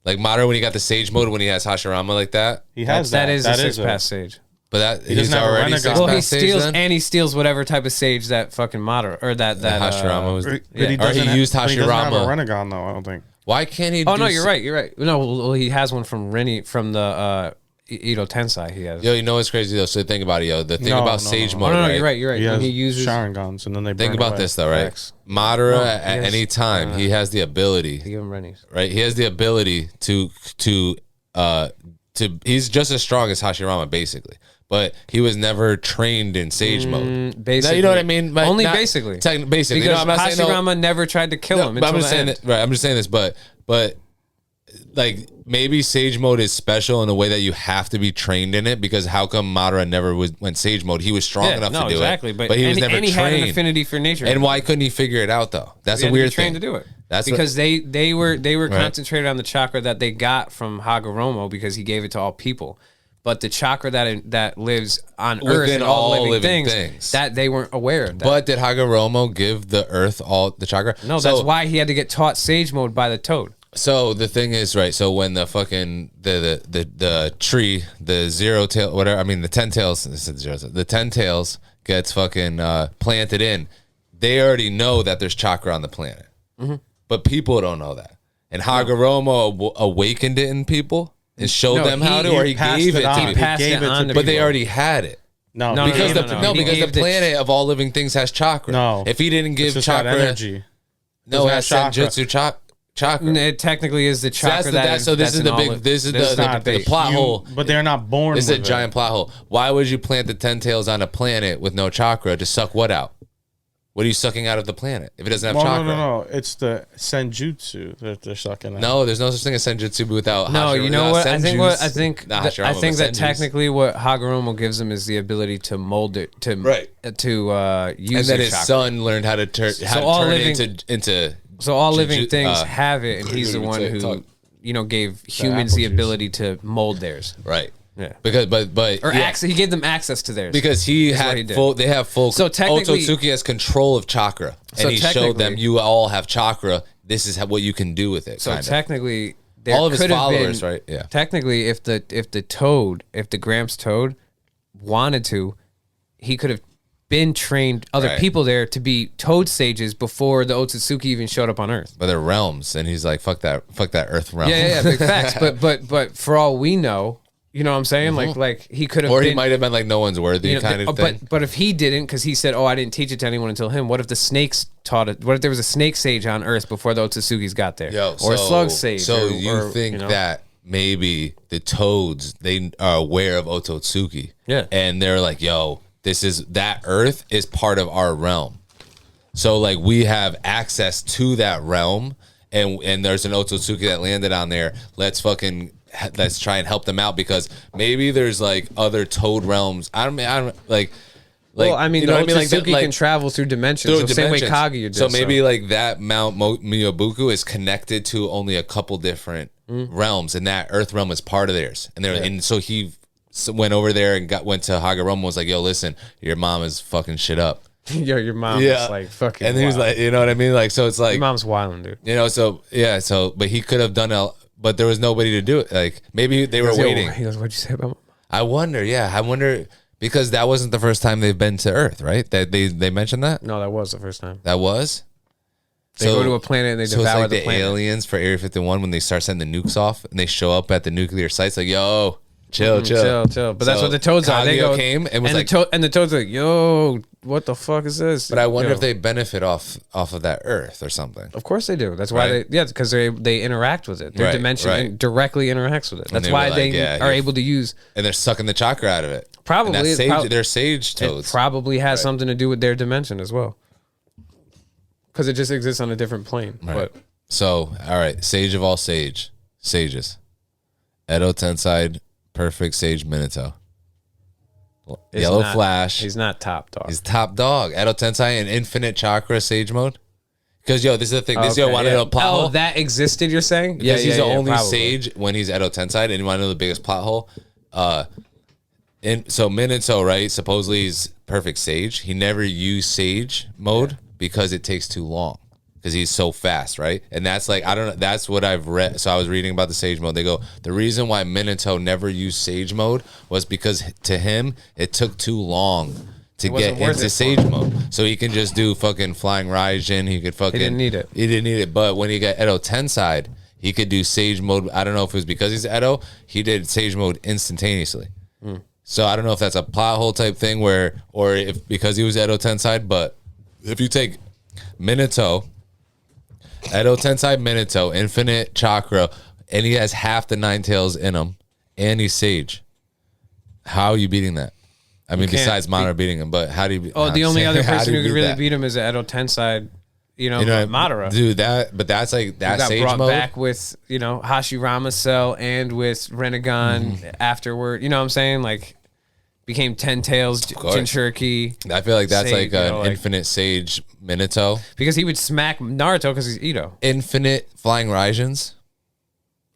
Like Madara when he got the Sage mode when he has Hashirama like that? He has that is a 6 pass Sage. But he's already 6 pass Well, he Sage then? and he steals whatever type of Sage that fucking Madara or that Hashirama was. Or he used Hashirama. He doesn't have a Renegon though, I don't think. Why can't he? Oh no, you're right. No, well, he has one from from the Ito Tensai. He has. Yo, you know what's crazy though? So think about it, yo. The thing about Sage mode. No, right? you're right. He uses Sharingans, and then they think about this though, right? Madara at any time he has the ability. Give him Rennies. Right, he has the ability to he's just as strong as Hashirama basically. But he was never trained in Sage mode. Basically, you know what I mean? But only basically. Basically, because I'm not Hashirama never tried to kill him. I'm just saying that. Right, I'm just saying this. But like maybe Sage mode is special in the way that you have to be trained in it. Because how come Madara never went Sage mode? He was strong enough to do it. But he was never trained. He had an affinity for nature. And why couldn't he figure it out though? That's a weird thing. Trained to do it. That's because they were concentrated on the chakra that they got from Hagoromo because he gave it to all people. But the chakra that lives on Earth and all living things, that they weren't aware of that. But did Hagoromo give the Earth all the chakra? No, that's why he had to get taught Sage mode by the Toad. So the thing is, right, so when the fucking the tree, the 0 tail, whatever, I mean the 10 tails, the 10 tails gets fucking planted in, they already know that there's chakra on the planet. But people don't know that. And Hagoromo awakened it in people. And showed them how to, or he gave it to them. But they already had it. Because the planet of all living things has chakra. No. If he didn't give chakra energy. No, it has Senjutsu chakra. It technically is the chakra so this is the plot hole. But they're not born This with is a giant plot hole. Why would you plant the 10 tails on a planet with no chakra to suck what out? What are you sucking out of the planet if it doesn't have Well, chakra? no. It's the senjutsu that they're sucking out. No, there's no such thing as senjutsu without. No, you know what? I think Hashirama, that technically what Hagoromo gives him is the ability to mold it to use. And then then his son learned how to turn into. So all living things have it, and he's the one who gave humans the ability to mold theirs. Right. Yeah. Because he gave them access to theirs. Because they have full. So technically, Otsutsuki has control of chakra, and he showed them you all have chakra. This is what you can do with it. So technically, all of his followers, right? Yeah. Technically, if the Gramps Toad wanted to, he could have been trained other people there to be Toad sages before the Otsutsuki even showed up on Earth. But they're realms, and he's like, fuck that Earth realm. Yeah, big facts. But for all we know. You know what I'm saying? Like he could have, or he might have been like no one's worthy kind of thing. But if he didn't, because he said, "Oh, I didn't teach it to anyone until him." What if the snakes taught it? What if there was a snake sage on Earth before the Otsutsukis got there, or a slug sage? So you think that maybe the Toads they are aware of Otsutsuki, and they're like, "Yo, that Earth is part of our realm." So like we have access to that realm, and there's an Otsutsuki that landed on there. Let's try and help them out because maybe there's like other Toad realms. I don't like. Well, I mean, you know the Otsutsuki can travel through dimensions. So same way Kaguya did. So maybe like that Mount Miyobuku is connected to only a couple different realms, and that Earth realm is part of theirs. And so he went over there and went to Hagoromo and was like, "Yo, listen, your mom is fucking shit up." Yo, your mom is like fucking. And he was like, you know what I mean? Like, so it's like your mom's wilding, dude. You know, but he could have done but there was nobody to do it. Like maybe they were waiting. He goes, "What'd you say about mom?" I wonder because that wasn't the first time they've been to Earth, right? That they mentioned that. No, that was the first time. That was. They go to a planet and they devour the planet. Aliens for Area 51 when they start sending the nukes off and they show up at the nuclear sites like, yo, chill. But that's what the Toads are. They came and was and the Toads are like, yo, what the fuck is this? But I wonder if they benefit off of that Earth or something. Of course they do. That's why because they interact with it. Their dimension directly interacts with it. That's why they are able to use. And they're sucking the chakra out of it. Probably. They're sage Toads. It probably has something to do with their dimension as well. Because it just exists on a different plane. Right. But so, all right, sage of all sages. Edo Tensai, perfect sage Minato. Yellow Flash. He's not top dog. He's top dog. Edo Tensai and infinite chakra sage mode. Because this is the thing. This wanted to plot hole. Oh, that existed. You're saying? Because he's the only sage when he's Edo Tensai, and you want to know the biggest plot hole? So Minato, right? Supposedly he's perfect sage. He never used sage mode because it takes too long. Because he's so fast, right? And that's like, I don't know, that's what I've read. So I was reading about the sage mode. They go, the reason why Minato never used sage mode was because to him, it took too long to get into sage mode. So he can just do fucking flying Raijin. He didn't need it. But when he got Edo Tensai, he could do sage mode. I don't know if it was because he's Edo. He did sage mode instantaneously. So I don't know if that's a plot hole type thing or if because he was Edo Tensai. But if you take Minato, Edo Tensai Minato, infinite chakra, and he has half the nine tails in him, and he's sage. How are you beating that? I mean, besides Madara beating him, but how do you? Oh, the only other person who could really beat him is Edo Tensai. Madara. Dude, that's like that got sage brought mode. back with Hashirama Cell and with Renegon afterward. You know what I'm saying? Like became 10 tails Jinchuriki. I feel like that's sage, like an infinite sage Minato because he would smack Naruto because he's Ito. Infinite flying Raijins.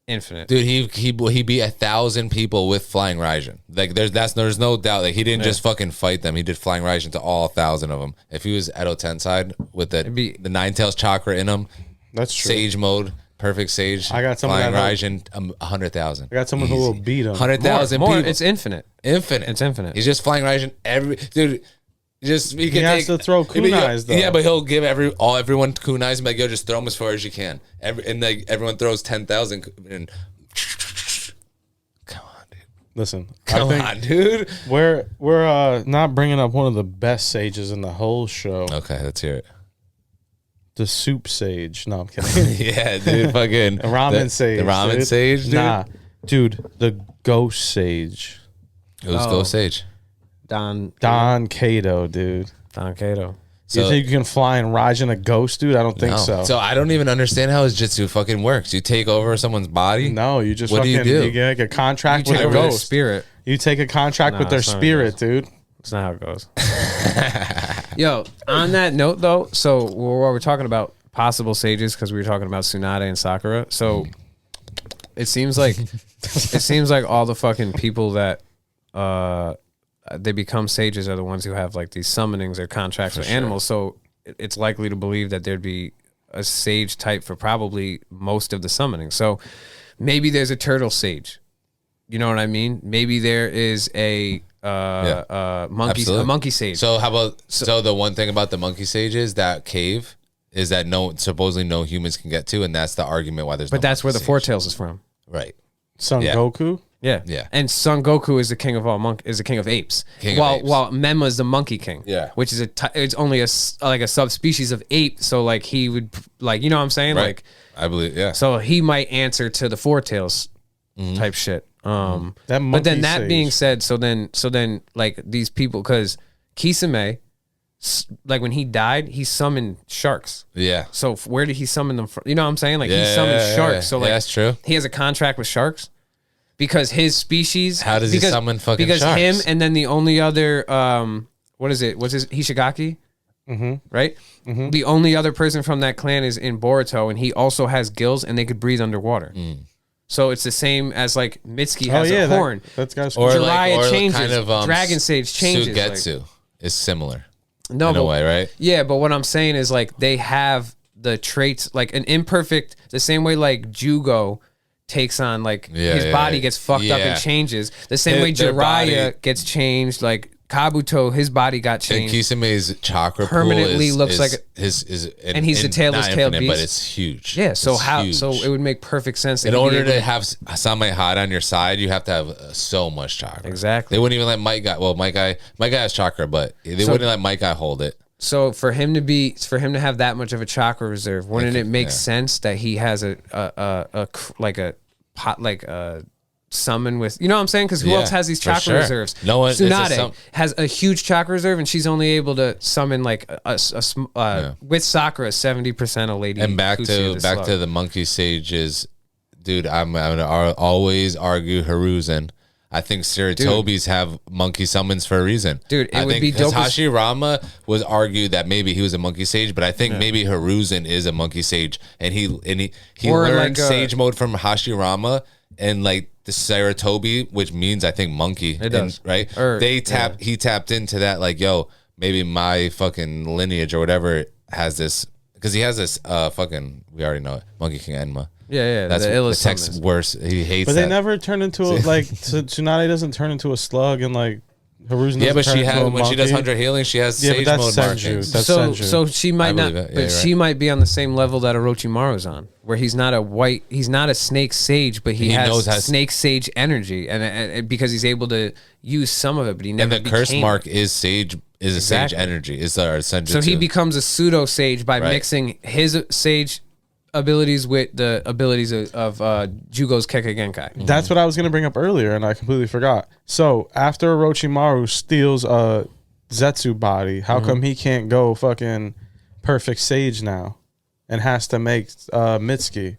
Infinite, dude. He beat 1,000 people with flying Raijin. Like there's no doubt. Like he didn't just fucking fight them. He did flying Raijin to all 1,000 of them. If he was Edo Tensai with the nine tails chakra in him, that's true. Sage mode, perfect sage. I got someone flying Raijin 100,000. I got someone who will beat him. 100,000 people. It's infinite. It's infinite. He's just flying Raijin dude. He has to throw kunais though. Yeah, but he'll give everyone kunais and be like, yo, just throw them as far as you can. And like everyone throws 10,000 and come on, dude. Listen, come on, dude. We're not bringing up one of the best sages in the whole show. Okay, let's hear it. The soup sage. No, I'm kidding. Yeah, dude, fucking ramen sage. The ramen sage, dude. Nah, dude, the ghost sage. It was ghost sage. Don Kato, dude. Don Kato. So, you think you can fly and ride in a ghost, dude? I don't think no. so. So I don't even understand how his jitsu fucking works. You take over someone's body? No, you just what fucking, do? You get a contract You with take a over their ghost. spirit. You take a contract with their it's not how it spirit, goes. dude. That's not how it goes. Yo, on that note, though, so while we're talking about possible sages, because we were talking about Tsunade and Sakura, so it seems like all the fucking people that they become sages are the ones who have like these summonings or contracts with animals. So it's likely to believe that there'd be a sage type for probably most of the summonings. So maybe there's a turtle sage. You know what I mean? Maybe there is a monkey sage. So how about so the one thing about the monkey sage is that cave is that supposedly no humans can get to, and that's the argument why there's. But that's where the Four Tails is from, right? Son Goku. Yeah, yeah. And Son Goku is the king of all is the king of apes. While Menma is the monkey king. Yeah, which is it's only like a subspecies of ape. So like he would like you know what I'm saying like I believe So he might answer to the Four Tails type shit. But then that being said, so then like these people because Kisame. Like when he died, he summoned sharks. Yeah. So where did he summon them from? You know what I'm saying? Like he summoned sharks. So like that's true. He has a contract with sharks because his species. How does he summon fucking sharks? Because him and then the only other what is it? What's his Hishigaki? Right. The only other person from that clan is in Boruto, and he also has gills, and they could breathe underwater. So it's the same as like Mitsuki has a horn. That's got or Jiraiya changes. Kind of, Dragon Sage changes. Sugetsu is similar. No, in a way, right? Yeah, but what I'm saying is like they have the traits like an imperfect, the same way like Jugo takes on like his body gets fucked up and changes. The same way Jiraiya gets changed, like Kabuto, his body got changed. And Kisame's chakra permanently pool looks like and he's the tailless tailed beast, but it's huge. Yeah, so huge. So it would make perfect sense. In order to have somebody hot on your side, you have to have so much chakra. Exactly. They wouldn't even let Mike Guy. Well, Mike Guy has chakra, but they wouldn't let Mike Guy hold it. So for him to have that much of a chakra reserve, wouldn't it make sense that he has a summon with, you know what I'm saying? Because who else has these chakra reserves? No one. Tsunade has a huge chakra reserve, and she's only able to summon like with Sakura 70% a lady. And back to the monkey sages, dude. I'm gonna always argue Hiruzen. I think Sarutobi's have monkey summons for a reason. Dude, it would be dope. Hashirama was argued that maybe he was a monkey sage, but I think maybe Hiruzen is a monkey sage, and he learned like sage mode from Hashirama, and like the Sarutobi, which means I think monkey. It does, right? He tapped into that, like, yo, maybe my fucking lineage or whatever has this, because he has this fucking, we already know it, Monkey King Enma. Yeah, that's the text worse. He hates. But that. they never turn into like Tsunade doesn't turn into a slug and like Hiruzen. Yeah, but she has when she does 100 healing, she has sage mode markings. So she might not, but she might be on the same level that Orochimaru's on, where he's not a snake sage, but he has snake sage energy, and because he's able to use some of it, but he never. And the curse mark is sage. Is a sage energy. Is our senjutsu. So he becomes a pseudo sage by mixing his sage abilities with the abilities of Jugo's Keka Genkai. That's what I was going to bring up earlier, and I completely forgot. So after Orochimaru steals Zetsu body, how come he can't go fucking perfect sage now and has to make Mitsuki?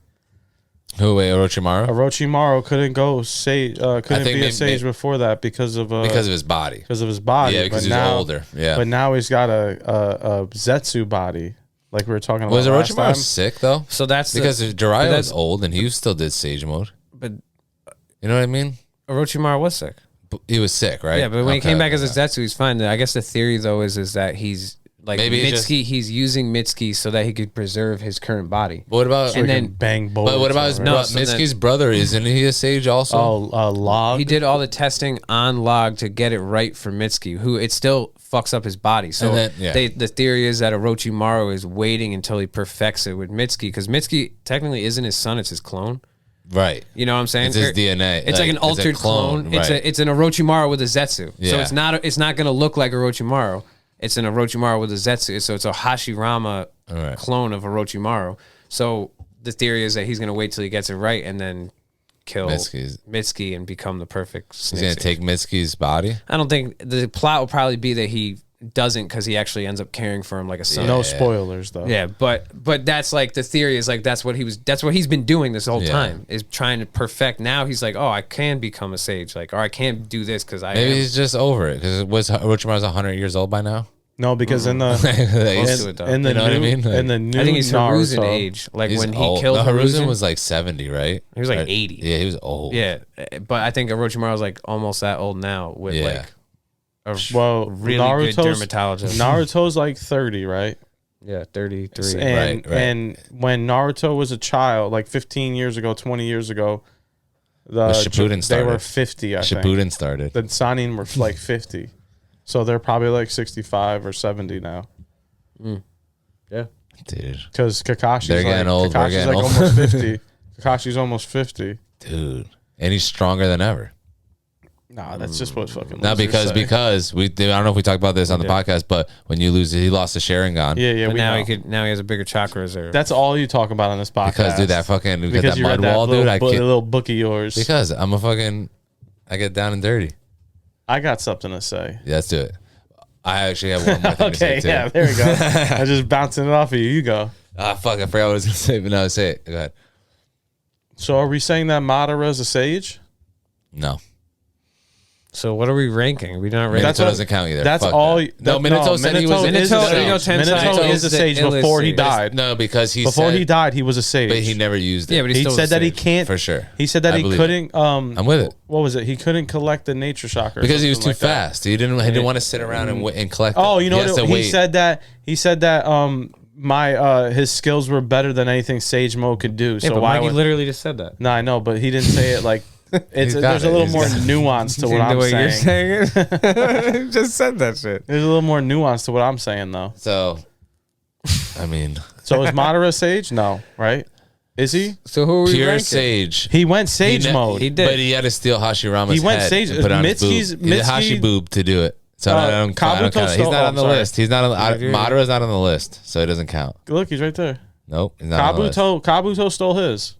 Who, wait, Orochimaru? Orochimaru couldn't go sage. Couldn't be a sage before that because of his body. Because of his body. Yeah, because he's older. Yeah, but now he's got a Zetsu body. Like we were talking about. Was Orochimaru sick though? So that's because Jiraiya was old and he still did sage mode. But you know what I mean? Orochimaru was sick. He was sick, right? Yeah, but when he came back as a Zetsu, he's fine. I guess the theory though is that he's like maybe Mitsuki. He's using Mitsuki so that he could preserve his current body. But what about so and then bang bullets? But what about his Mitsuki's brother? Isn't he a sage also? Oh, Log. He did all the testing on Log to get it right for Mitsuki, who it still fucks up his body. So the theory is that Orochimaru is waiting until he perfects it with Mitsuki, because Mitsuki technically isn't his son; it's his clone. Right. You know what I'm saying? It's his DNA. It's like an altered clone. Right. It's an Orochimaru with a Zetsu. Yeah. So it's not going to look like Orochimaru. It's an Orochimaru with a Zetsu. So it's a Hashirama clone of Orochimaru. So the theory is that he's going to wait till he gets it right and then kill Mitsuki and become the perfect snake. He's going to take Mitsuki's body? I don't think the plot will probably be that he doesn't because he actually ends up caring for him like a son. No spoilers though. Yeah, but that's like the theory is like that's what he's been doing this whole time is trying to perfect. Now he's like, oh, I can become a sage, like, or I can't do this because maybe he's just over it because Orochimaru's 100 years old by now. No, because in the in the you know what I mean? Like, in the new I think he's Hiruzen Naruto, age. Like he's when he old. killed No, Hiruzen Hiruzen was like 70, right? He was like 80. Yeah, he was old. Yeah, but I think Orochimaru's like almost that old now with like a really good dermatologist. Naruto's like 30, right? Yeah, 33. And Right. and when Naruto was a child, like 15 years ago, 20 years ago, Shippuden they started. were 50. I think Shippuden started. the Sanin were like 50, so they're probably like 65 or 70 now. Yeah, Dude. Because Kakashi's They're getting old. We're Kakashi's getting like old. almost 50. Kakashi's almost 50. Dude. And he's stronger than ever. Nah, that's just what fucking. Not losers say. because I don't know if we talked about this on the podcast, but when you lose, he lost the Sharingan. Yeah, but we know. now he has a bigger chakra reserve. That's all you talk about on this podcast. Because dude, that fucking because that you mud read that wall, little, dude. I can't, little book of yours. because I'm a fucking. I get down and dirty. I got something to say. Yeah, let's do it. I actually have one more thing to say Okay, too. yeah, there we go. I just bouncing it off of you. You go. Ah, fuck! I forgot what I was gonna say, but no, say it. Go ahead. So are we saying that Madara is a sage? No, So what are we ranking? We not ranking. Minato doesn't count either. That's Fuck all. that. No, Minato said he was. Minato is a sage before he died. No, because he Before said, he died, he was a sage. but he never used it. Yeah, but He still said a that he sage. can't. For sure. He said that I he believe couldn't. I'm with it. What was it? He couldn't collect the nature chakra or Because he was something too like that. fast. He didn't want to sit around and collect. Oh, it. you know He has what? to He wait. said that. He said that. My his skills were better than anything Sage Mode could do. Yeah, So but why Mikey would? literally just said that. No, I know, but he didn't say it like. It's got there's it. a little He's more got it. nuance to what I'm saying. You're saying it. Just said that shit. There's a little more nuance to what I'm saying though. So, I mean, So is Madara Sage? No, right? Is he? So who are we pure ranking? sage. He went Sage ne- mode. he did. But he had to steal Hashirama's He went head sage- and put it on his Mitsuki's- boob. He did Hashi Mitsuki- boob to do it. So I don't count it. Kabuto He's stole- not on the sorry. list. He's not on Madara's not on the list, so it doesn't count. Look, he's right there. Nope. He's not on the list. Kabuto stole his.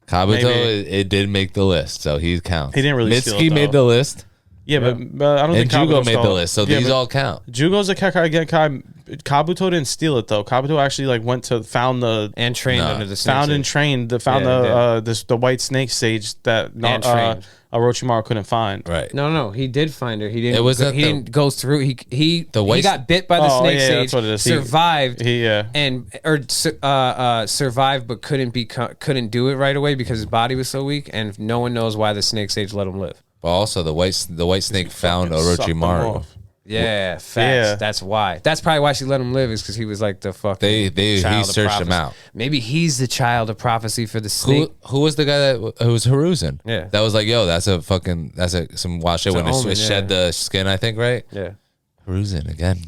Kabuto, Maybe. it did make the list, so he counts. He didn't really steal Mitsuki it, made though. the list, Yeah, but I don't and think Kabuto Jugo made stole the it. list, so Yeah, these but all count. Jugo's a Kekai Genkai. Kabuto didn't steal it though. Kabuto actually like went to found the And trained No. under the snake found sage. and trained the found Yeah, the white snake sage that And trained. Orochimaru couldn't find. Right. No, he did find her. He didn't. It wasn't he the- didn't go through. He white- got bit by the Oh, snake yeah, sage. that's what it is. Survived. He Survived, but couldn't do it right away because his body was so weak, and no one knows why the snake sage let him live. But also the white snake found sucked him Orochimaru. off. Yeah, facts. Yeah. That's why. That's probably why she let him live, is because he was like the fucking. He child of searched him prophecy. out. Maybe he's the child of prophecy for the snake. Who was the guy that who was Hiruzen? Yeah. That was like, yo, that's some wild shit It's when an it omen, shed the skin, I think, right? Yeah. Hiruzen again.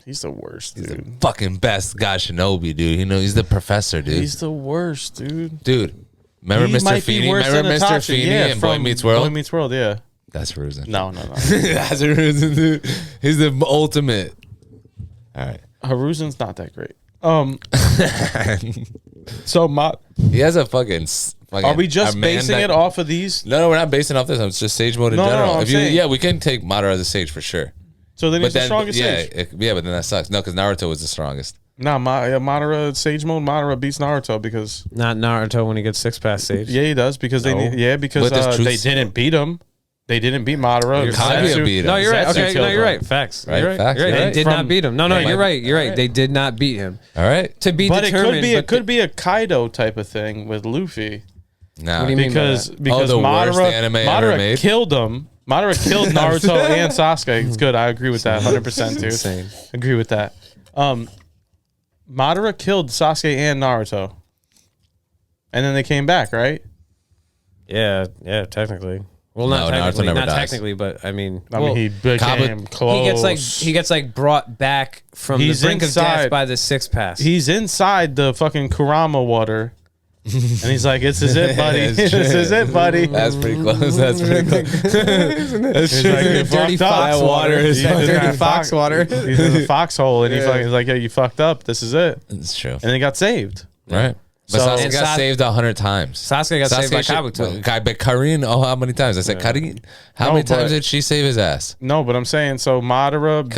He's the worst, dude. The fucking best guy Shinobi, dude. You know, he's the professor, dude. He's the worst, dude. Dude, remember He Mr. might be Feeney? worse Remember than Mr. Itachi. Feeney Yeah, in Boy from Meets World? Boy Meets World, yeah. That's Hiruzen. No. That's Hiruzen, dude. He's the ultimate. All right. Hiruzen's not that great. So He has a fucking are we just basing it off of these? No, we're not basing it off this. It's just sage mode in No, general. I'm If you, saying- yeah, we can take Madara as a sage for sure. So then But he's the then, strongest yeah, sage. but then that sucks. No, because Naruto was the strongest. Nah, Madara Sage Mode. Madara beats Naruto because Not Naruto when he gets 6 past sage. yeah, he does because No. because With his truth- they didn't beat him. They didn't beat Madara. Kaguya beat him. No, you're right. Zetsu Okay, killed no, you're him. right. Facts. Right, You're right. facts, You're right. you're They right. did not beat him. No, Yeah. you're right. You're right. They did not beat him. All right. To be But determined. it could be a Kaido type of thing with Luffy Nah. What do you mean by because that? because the worst Madara, anime ever Madara made? killed him. Madara killed Naruto and Sasuke. It's good. I agree with that 100%, dude. Insane. Agree with that. Madara killed Sasuke and Naruto, and then they came back, right? Yeah, technically. Well, not No, Naruto technically, never not dies. technically, but I mean, I mean, he became close. he gets like brought back from He's the brink of death inside. by the 6 pass. He's inside the fucking Kurama water, and he's like, "This is it, buddy. That's This true. is it, buddy." That's pretty close. That's pretty close. He's like, "You Dirty fucked up." fox water. He's Dirty in a fox water. He's in the foxhole, and he's like, "Yeah, you fucked up. This is it." It's true. And they got saved. Right. But Sasuke and got saved 100 times. Sasuke got saved by Kabuto. By Karin. Oh, how many times? I said Karin. How many times did she save his ass? No, but I'm saying so. Madara,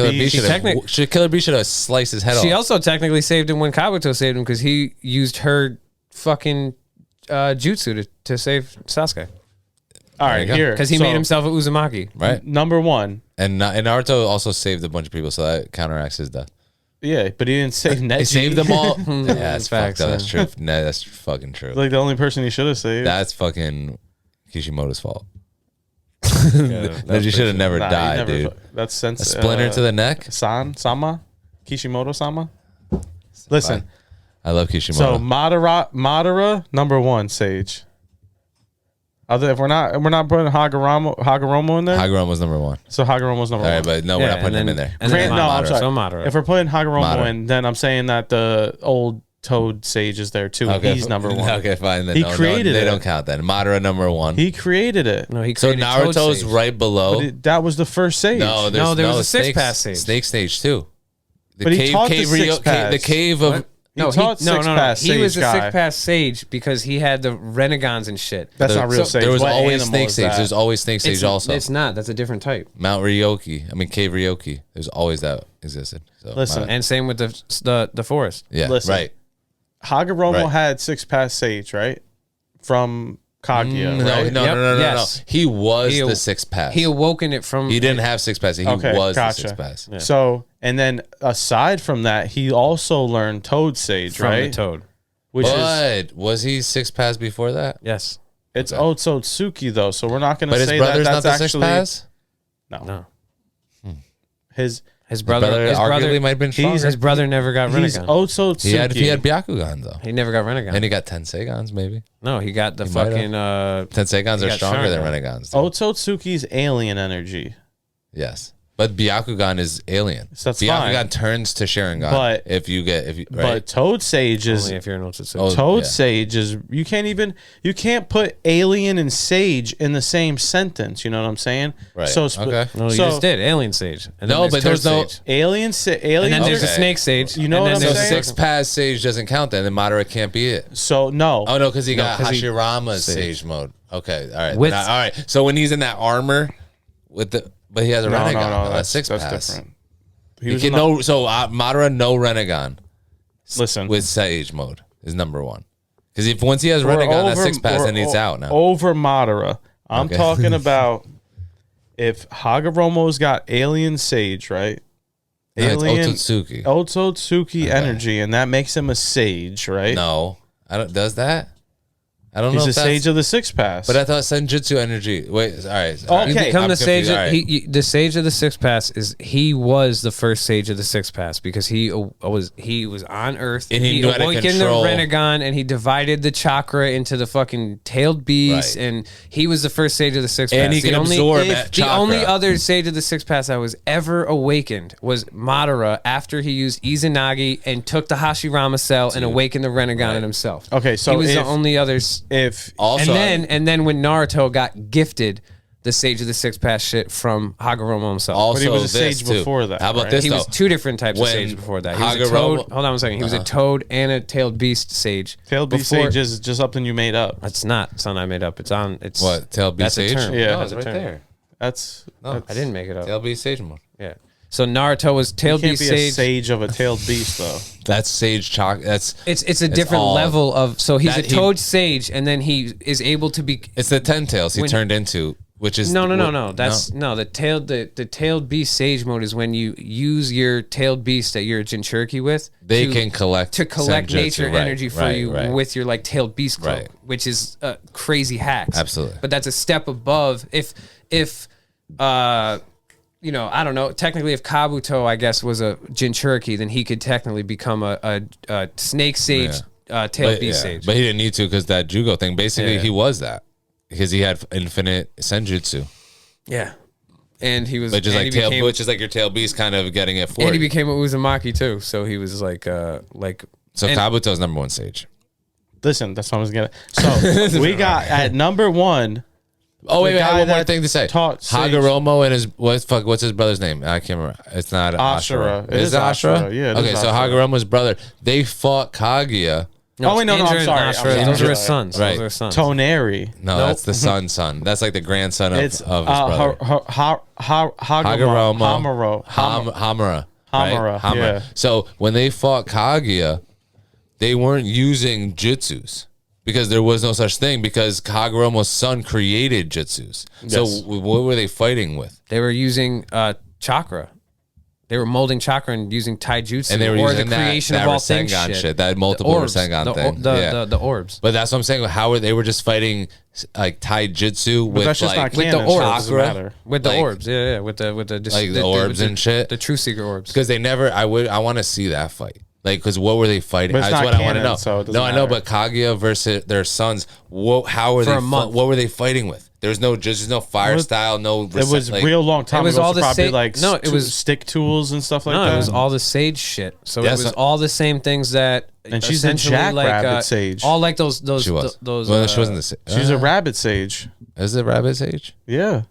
Killer B should have sliced his head off. She also technically saved him when Kabuto saved him because he used her fucking jutsu to save Sasuke. All right, here because he made himself a Uzumaki. Right. Number one, and Naruto also saved a bunch of people, so that counteracts his death. Yeah, but he didn't save Neji. He saved them all. Yeah, that's facts. That's true. No, that's fucking true. Like the only person he should have saved. That's fucking Kishimoto's fault. Neji should have never died, dude. That's sense. A splinter to the neck. Sama, Kishimoto-sama. Listen, I love Kishimoto. So Madara, number one, Sage. If we're not putting Hagoromo in there. Hagoromo's number one. So Hagoromo's number one. All right, but no, we're not putting him in there. I'm sorry. If we're putting Hagoromo in, then I'm saying that the old Toad Sage is there too. Okay, he's number one. Okay, fine. Then he created it. They don't count then. Madara number one. He created it. No, he created Naruto's right below. That was the first Sage. No, there was a six pass Sage. Snake Stage too. But he taught the six pass. The cave of. He taught six pass. He was a six pass sage because he had the renegons and shit. That's not real sage. There was always Snake Sage. There's always Snake Sage also. It's not. That's a different type. Mount Ryoki. I mean Cave Ryoki. There's always that existed. So, listen, and same with the forest. Yeah, listen, right. Hagoromo had six pass Sage, right? From Kaguya, right? No. He was the six pass. He awoken it from. He didn't have six pass. He was the six pass. Yeah. So, and then aside from that, he also learned Toad Sage, from right? The Toad. Was he six pass before that? Yes. It's Otsutsuki though, so we're not going to say that that's not the actually. Six pass? No. His brother arguably might have been stronger. His brother never got Renegon. He's Otsutsuki. He had Byakugan though. He never got Renegon. And he got Tenseigans maybe. No, he got the fucking Tenseigans are stronger than Renegons. Otsutsuki's alien energy. Yes. But Byakugan is alien. So that's Byakugan fine. turns to Sharingan. But right? But Toad Sage is only if you're an Otsutsuki. Toad Sage is you can't put alien and sage in the same sentence. You know what I'm saying? Right. So okay. No, you just did alien sage. And no, but there's no alien. And then there's a snake sage. You know what I'm saying? Six pass sage doesn't count. Then Madara can't be it. So no. Oh no, because he got Hashirama's sage mode. Okay, all right, all right. So when he's in that armor with the. But he has a Renegon. No, that's six pass. Different. Madara no Renegon. Listen, with Sage mode is number one. Because once he has Renegon, that's six pass, and he's out now. Over Madara, I'm talking about if Hagoromo's got alien Sage, right? Alien Otsutsuki energy, and that makes him a Sage, right? No, I don't. Does that? I don't know. He's a Sage of the Six Pass. But I thought Senjutsu energy. Wait, all right. Okay, you become the Sage. The Sage of the Six Pass he was the first Sage of the Six Pass because he was on Earth and he awakened the Renegon and he divided the chakra into the fucking tailed beast and he was the first Sage of the Six Pass. And he can absorb that chakra. The only other Sage of the Six Pass that was ever awakened was Madara after he used Izanagi and took the Hashirama cell and awakened the Renegon in himself. Okay, so he was the only other. And then when Naruto got gifted the Sage of the Six Pass shit from Hagoromo himself. Also, but he was a Sage before that. How about this? He was two different types of Sage before that. He was a Toad. Hold on a second. He was a Toad and a Tailed Beast Sage. Tailed Beast Sage is just something you made up. It's not something I made up. It's what Tailed Beast Sage? Term. Yeah, that's right there. That's I didn't make it up. Tailed Beast Sage mode. Yeah. So Naruto was Tailed Beast Sage. Be a Sage of a Tailed Beast though. That's Sage Chalk. It's a different level of. So he's a Toad Sage, and then he is able to be. It's the 10 tails he turned into, which is no. The Tailed Beast Sage mode is when you use your Tailed Beast that you're a Jinchuriki with. They can collect Senjutsu, nature energy for you with your Tailed Beast cloak, which is crazy hacks. Absolutely. But that's a step above. If I don't know. Technically, if Kabuto, I guess, was a Jinchuriki, then he could technically become a Snake Sage, Tailed Beast Sage. But he didn't need to because that Jugo thing, basically, he was that. Because he had infinite Senjutsu. Yeah. And he was... Which is like your Tail Beast kind of getting it for And he became a Uzumaki, too. So he was like... So Kabuto's number one Sage. Listen, that's what I was going to... So, we got at number one... Oh wait, I have one more thing to say. Hagoromo and his what's his brother's name? I can't remember. It's not Ashura. Is it Ashura? Yeah. Okay, so Hagoromo's brother. They fought Kaguya Oh wait, no, I'm sorry. Those are his sons. Right. Those are his sons. Toneri. No, that's the son. That's like the grandson of his brother. Hamura. Hamura. Yeah. So when they fought Kaguya, they weren't using jutsus because there was no such thing because Kaguramo's son created jutsus. Yes. So what were they fighting with? They were using chakra. They were molding chakra and using taijutsu, And they were or using the creation that of all things Rasengan shit, that multiple Rasengan thing. The orbs. But that's what I'm saying. How they were just fighting like taijutsu with that's just like not canon, with the so it orbs. doesn't matter. With the Like- orbs, with the orbs and shit. the true seeker orbs. because they never. I want to see that fight. Like, because what were they fighting? But it's That's not what I want to canon, know. so it doesn't No, I know, matter. but Kaguya versus their sons. How were For they? a month. What were they fighting with? There's no fire style, no. It was real long time It was ago. all so the probably same- like no, it was- stick tools and stuff like No, that. it was all the sage shit. So Yes, it was all the same things that. And she's the essentially jackrabbit sage. All like those. She was. Those. Well, she wasn't the. She's a rabbit sage. Is it rabbit sage? Yeah,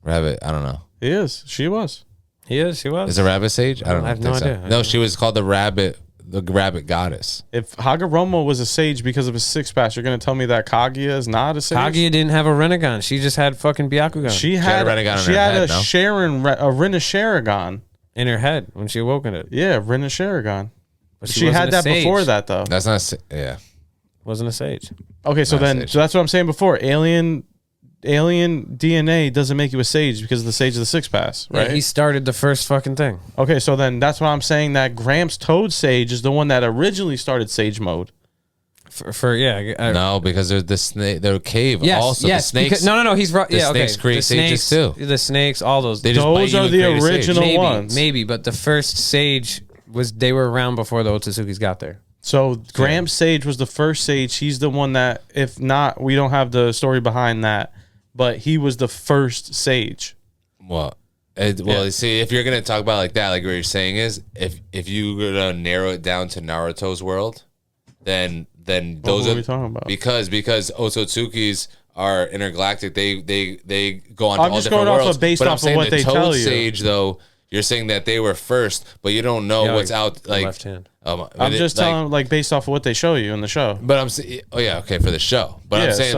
Rabbit. I don't know. he is. She was. He is. She was. Is it rabbit sage? I don't I have think no so. idea. No, she was called the rabbit goddess. If Hagoromo was a sage because of his six pass, you're gonna tell me that Kaguya is not a sage? Kaguya didn't have a Renegon. She just had fucking Byakugan She had had a Renegon in she her had head, a no? Rinasharagon. in her head when she awoken it. Yeah, Rinasharagon. But She wasn't had a that sage. before that though. That's not. Yeah. Wasn't a sage. Okay, so Not a then sage. so that's what I'm saying before. Alien DNA doesn't make you a sage because of the sage of the six pass, right? Yeah, he started the first fucking thing. Okay, so then that's why I'm saying that Gramps Toad Sage is the one that originally started Sage mode. No, because there's the snake. Their cave. Yes, Also, yes. the snakes. Because, no. He's right. the Yeah, okay. snakes create the sages snakes, too. The snakes, all those. They just Those bite you are and the create a sage. original maybe, ones. maybe, but the first sage they were around before the Otsuzukis got there. So Gramps Sage was the first sage. He's the one that, if not, we don't have the story behind that, but he was the first sage. Well, see, if you're gonna talk about it like that, like what you're saying is, if you were to narrow it down to Naruto's world, then those what are are we talking about? because Otsutsukis are intergalactic. They go on to I'm all just different going off worlds. of based but I'm off of saying what the they Toad tell you. Sage though. You're saying that they were first, but you don't know Yeah, what's like out like left hand. I'm just telling, like, based off of what they show you in the show. But I'm saying, oh yeah, okay, for the show. But I'm Yeah, saying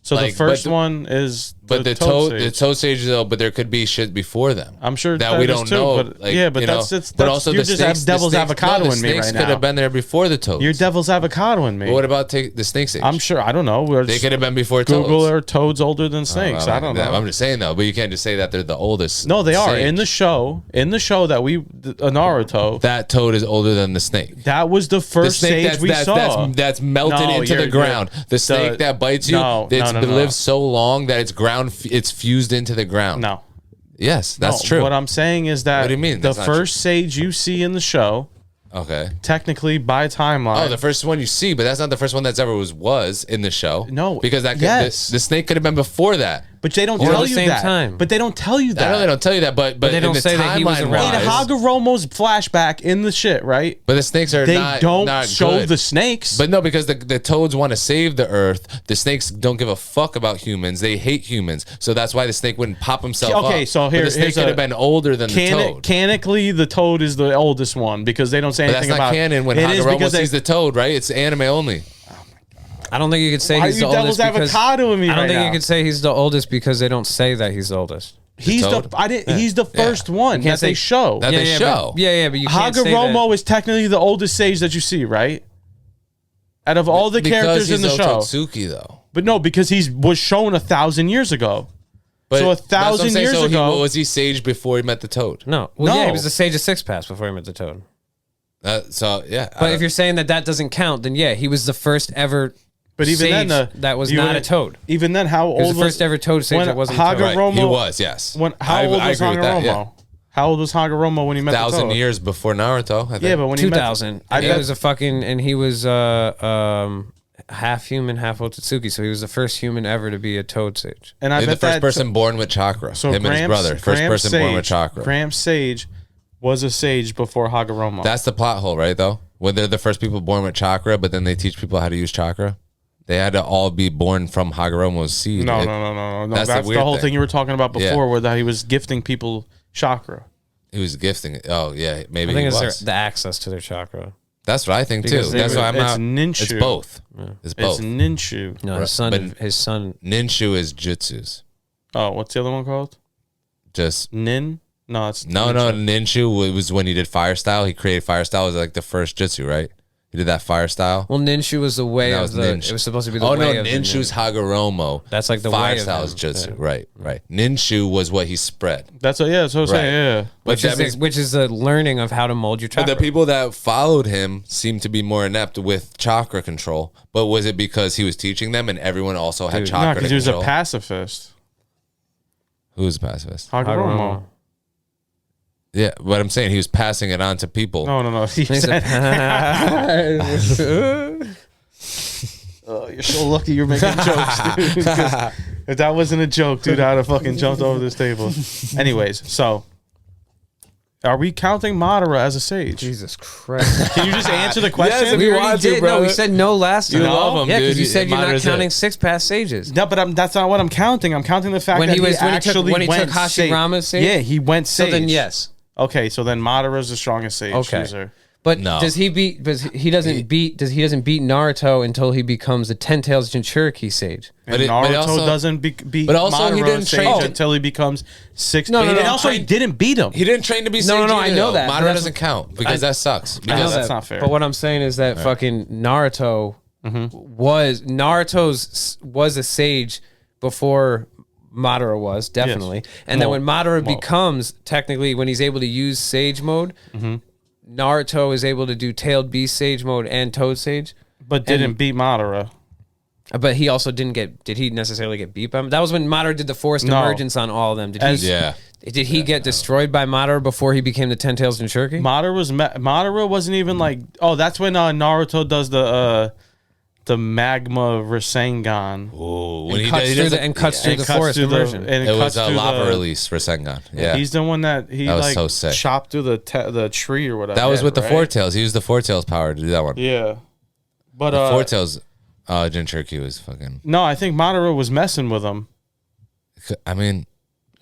so like the first but one is But the Toad Sage though, but there could be shit before them. I'm sure that we is don't too, know. but- like, yeah, but you know, that's but also you're the just snakes, devil's the snakes, avocado no, in me snakes right could now. have been there before the Toads. You're devil's avocado in me. But what about the Snake Sage? I'm sure. I don't know. We're They just could have been before Google Toads. are toads older than snakes. I don't know. I'm just saying though, but you can't just say that they're the oldest. No, they are sage. in the show. In the show that Naruto, That Toad is older than the snake. that was the The first snake sage we saw. that's melted No, into the you're- ground. The snake that bites you, no, it's no, no, no. lives so long that it's fused into the ground. No, Yes, that's no. true. What I'm saying is that What do you mean the that's not first sage you see in the show, Okay. technically by timeline, Oh, the first one you see, but that's not the first one that's ever was in the show. No, because that yes. the snake could have been before that. but they don't Or tell the you same that. time. But they don't tell you that. I know they don't tell you that, but they in don't the say that he was timeline around. In wise- Hagoromo's flashback in the shit, right? but the snakes are They not don't not show good. the snakes. But no, because the toads want to save the earth. The snakes don't give a fuck about humans. They hate humans. So that's why the snake wouldn't pop himself up. Okay, so But here- the snake here's could a- have been older than the toad. Canonically, the toad is the oldest one because they don't say But that's anything not about canon when it. Is Hagoromo because sees the toad, right? It's anime only. I don't think you could say Why he's are the you devil's oldest because avocado in me I don't right think now? you could say he's the oldest because they don't say that he's the oldest. he's toad? He's the first one that they show. That they show. But you can't say Hagoromo that. is technically the oldest sage that you see, right? Out of all the characters in the show. Ototsuki, though. But no, because he was shown 1,000 years ago. But So that's what I'm 1,000 saying. years So ago. was he sage before he met the toad? No. Well, yeah, No. he was the Sage of Six Pass before he met the Toad. So yeah. But if you're saying that doesn't count, then yeah, he was the first ever But even sage then, that was you not would- a toad. Even then, how He was old the first ever toad sage when that wasn't a toad. right, Hagoromo- he was, yes. How old was agree with that, Hagoromo? yeah. How old was Hagoromo when he met the 1,000 toad? years before Naruto, I think. Yeah, but when he met 2000. I And he bet- was a fucking, and he was half human, half Otsutsuki. So he was the first human ever to be a toad sage. and I He's bet the first that person born with chakra. So Him and his brother. First person born with chakra. Gramps Sage was a sage before Hagoromo. That's the plot hole, right, though? When they're the first people born with chakra, but then they teach people how to use chakra. They had to all be born from Hagoromo's seed. no. That's That's the the weird whole thing. thing you were talking about Yeah. before, where that he was gifting people chakra. He was gifting it. Oh, yeah, maybe I think he it's was. the access to their chakra. That's what I think too. Because That's why I'm it's not. Ninshu. It's both. It's both. It's Ninshu. No, his son. Ninshu is jutsus. Oh, what's the other one called? Just Nin? No, it's no. Ninshu was when he did fire style. He created fire style. It was like the first jutsu, right? He did that fire style. Well, Ninshu was the way That of was the. Ninshu. It was supposed to be the Oh way no, of the Ninshu's Hagoromo. That's like the fire way of style is him. jutsu. Right. Ninshu was what he spread. That's what. Yeah, that's what I'm saying. Yeah. But which is the learning of how to mold your But chakra. the people that followed him seemed to be more inept with chakra control. But was it because he was teaching them and everyone also had No, chakra because he was a control? pacifist. Who was a pacifist? Hagoromo. Yeah, but I'm saying he was passing it on to people. No. He He's said, a- oh, you're so lucky you're making jokes, dude. 'Cause if that wasn't a joke, dude, I'd have fucking jumped over this table. Anyways, so are we counting Madara as a sage? Jesus Christ. Can you just answer the question? Yes, if We you already want to, did. brother. No, we said no last time. You love him, Yeah, because dude. you said you're not Madara's counting it. 6 past sages. No, but that's not what I'm counting. I'm counting the fact When that he was- when he took- actually when he took went Hashirama's sage? Yeah, he went So sage. then yes. Okay, so then Madara's the strongest sage Okay. user. But No. does he beat? Because he doesn't beat Naruto until he becomes the 10 Tails Jinchuriki sage. And But it- but Naruto also- doesn't beat but also he Madara didn't sage train- until he becomes 6. No, no, and no, also he didn't beat him. He didn't train to be sage. No, I either, know though. that, but Madara that's- doesn't count because that sucks. I know Because that's not fair. But what I'm saying is that fucking Naruto was a sage before Madara was definitely, and then when Madara becomes technically when he's able to use Sage mode, Naruto is able to do Tailed Beast Sage mode and Toad Sage. But didn't beat Madara. But he also didn't get. Did he necessarily get beat by him? That was when Madara did the forced No. emergence on all of them. Did he? Yeah. Did he get destroyed by Madara before he became the 10 Tails Jinchuriki? Madara wasn't even like. Oh, that's when Naruto does the magma Rasengan. Ooh, And cuts through the forest immersion. And it was cuts a through lava the- release for Sengan. Yeah. He's the one that he That was like so sick. chopped through the tree or whatever. That was with the right? Four Tails. He used the Four Tails power to do that one. Yeah, but The Four Tails Jinchuriki was fucking. no, I think Madara was messing with him. I mean,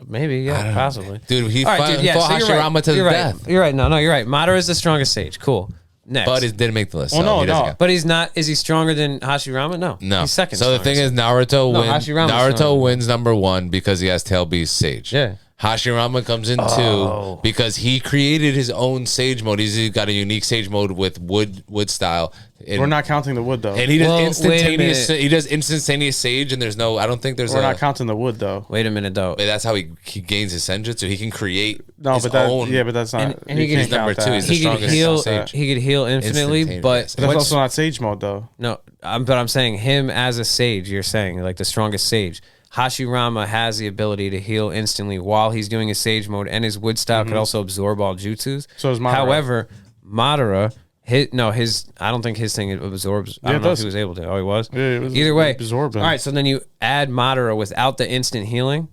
Maybe, yeah, possibly. dude, he All right, fought, dude, yeah, fought so you're Hashirama right. to the You're right. death. You're right. No, you're right. Madara is the strongest sage. Cool. Next. But it didn't make the list. Well, so no, he doesn't no. count. But he's not. Is he stronger than Hashirama? No. No. He's second. So the thing strongest. is, Naruto No, wins. Hashirama's Naruto stronger. wins number 1 because he has Tail Beast Sage. Yeah. Hashirama comes in 2 because he created his own Sage mode. He's got a unique Sage mode with wood style. And, We're not counting the wood though. And he does Well, wait a instantaneous. minute. He does instantaneous Sage, and there's no. I don't think there's. We're not counting the wood though. Wait a minute, though. But that's how he gains his Senjutsu. He can create No, his but that own. but that's not. And you he gets can't count number two. that. He's the He could strongest heal. sage. He could heal infinitely, Instantaneous. but But That's what's- also not sage mode though. no. But I'm saying him as a sage. You're saying like the strongest sage. Hashirama has the ability to heal instantly while he's doing his sage mode, and his wood style could also absorb all jutsus. So is Madara. However, Madara, I don't think his thing absorbs. I Yeah, don't it know if does. he was able to. Oh, he was. Yeah, it was Either way, absorbing. All right, so then you add Madara without the instant healing,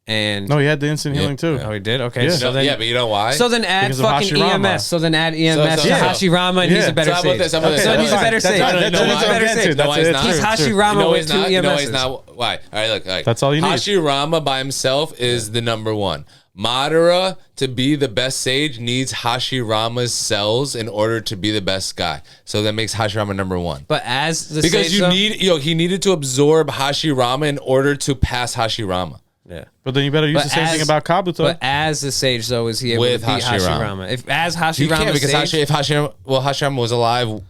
and No, he had the instant healing too. oh, he did. Okay, Yeah. so then Yeah, but you know why? so then add Because of fucking Hashirama. EMS. So then add EMS So- to so- Hashirama, and he's Yeah. a better So how about sage. this? How about this? So he's a fine. better That's sage. not- So that's he's a not better against sage. it. That's No, it. he's It's not. He's true. Hashirama You know with he's two not. You know he's EMSs. not. Why? All right, look. That's all you need. Hashirama by himself is the number 1. Madara, to be the best sage, needs Hashirama's cells in order to be the best guy. So that makes Hashirama number 1. But as the Because sage, you though- need, he needed to absorb Hashirama in order to pass Hashirama. yeah. But then you better use But the same as- thing about Kabuto. But as the sage, though, is he able With to beat Hashirama. Hashirama? If as He Hashirama can't because sage, Hashirama was alive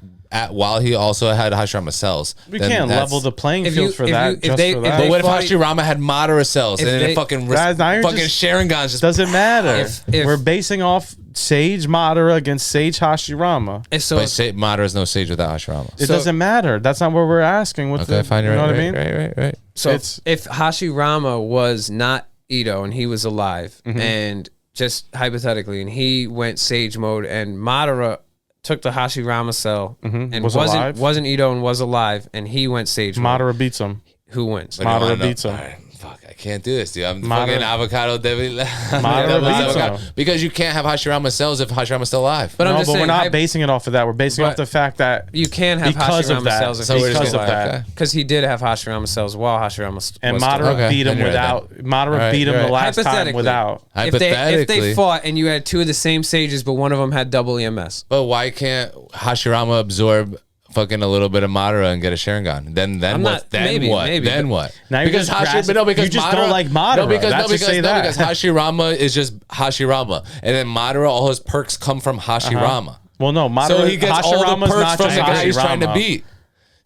while he also had Hashirama cells. we then can't that's- level the playing If field you- for if that. you- if just they- for if that. But what if fought- Hashirama had Madara cells If and then they- fucking Now you're fucking just- Sharingan's just doesn't matter. If- We're basing off Sage Madara against Sage Hashirama. if so, But Madara's no sage without Hashirama. It So- doesn't matter. That's not what we're asking. With Okay, the, fine. you You're know right, what I mean? Right. so it's- if Hashirama was not Ito and he was alive, Mm-hmm. and just hypothetically, and he went sage mode, and Madara took the Hashirama cell and Was alive? wasn't Ito and was alive, and he went sage mode. Madara beats him. Who wins? But you wanna Madara know- beats him. all right, Fuck, I can't do this, dude. I'm Madara- fucking avocado Madara beats him. because you can't have Hashirama cells if Hashirama's still alive. But I'm just but saying, we're not basing it off of that. We're basing it off But the fact that you can have because of Hashirama that. cells if So he's we're just still gonna- alive. okay. Because he did have Hashirama cells while Hashirama and was still Madara alive. beat him Then you're right without. Madara right, beat him you're the right. last time Hypothetically. without. If they Hypothetically, fought and you had two of the same sages, but one of them had double EMS. but why can't Hashirama absorb fucking a little bit of Madara and get a Sharingan? Then I'm what? not- Then maybe, what? maybe, Then but- what? Now you're because just grasping- because you just Madara, don't like Madara. No, because That's just say that. because Hashirama is just Hashirama, and then Madara, all his perks come from Hashirama. Well, no, Madara. So he gets all the Hashirama's perks not from just the guy he's trying to Hashirama. beat.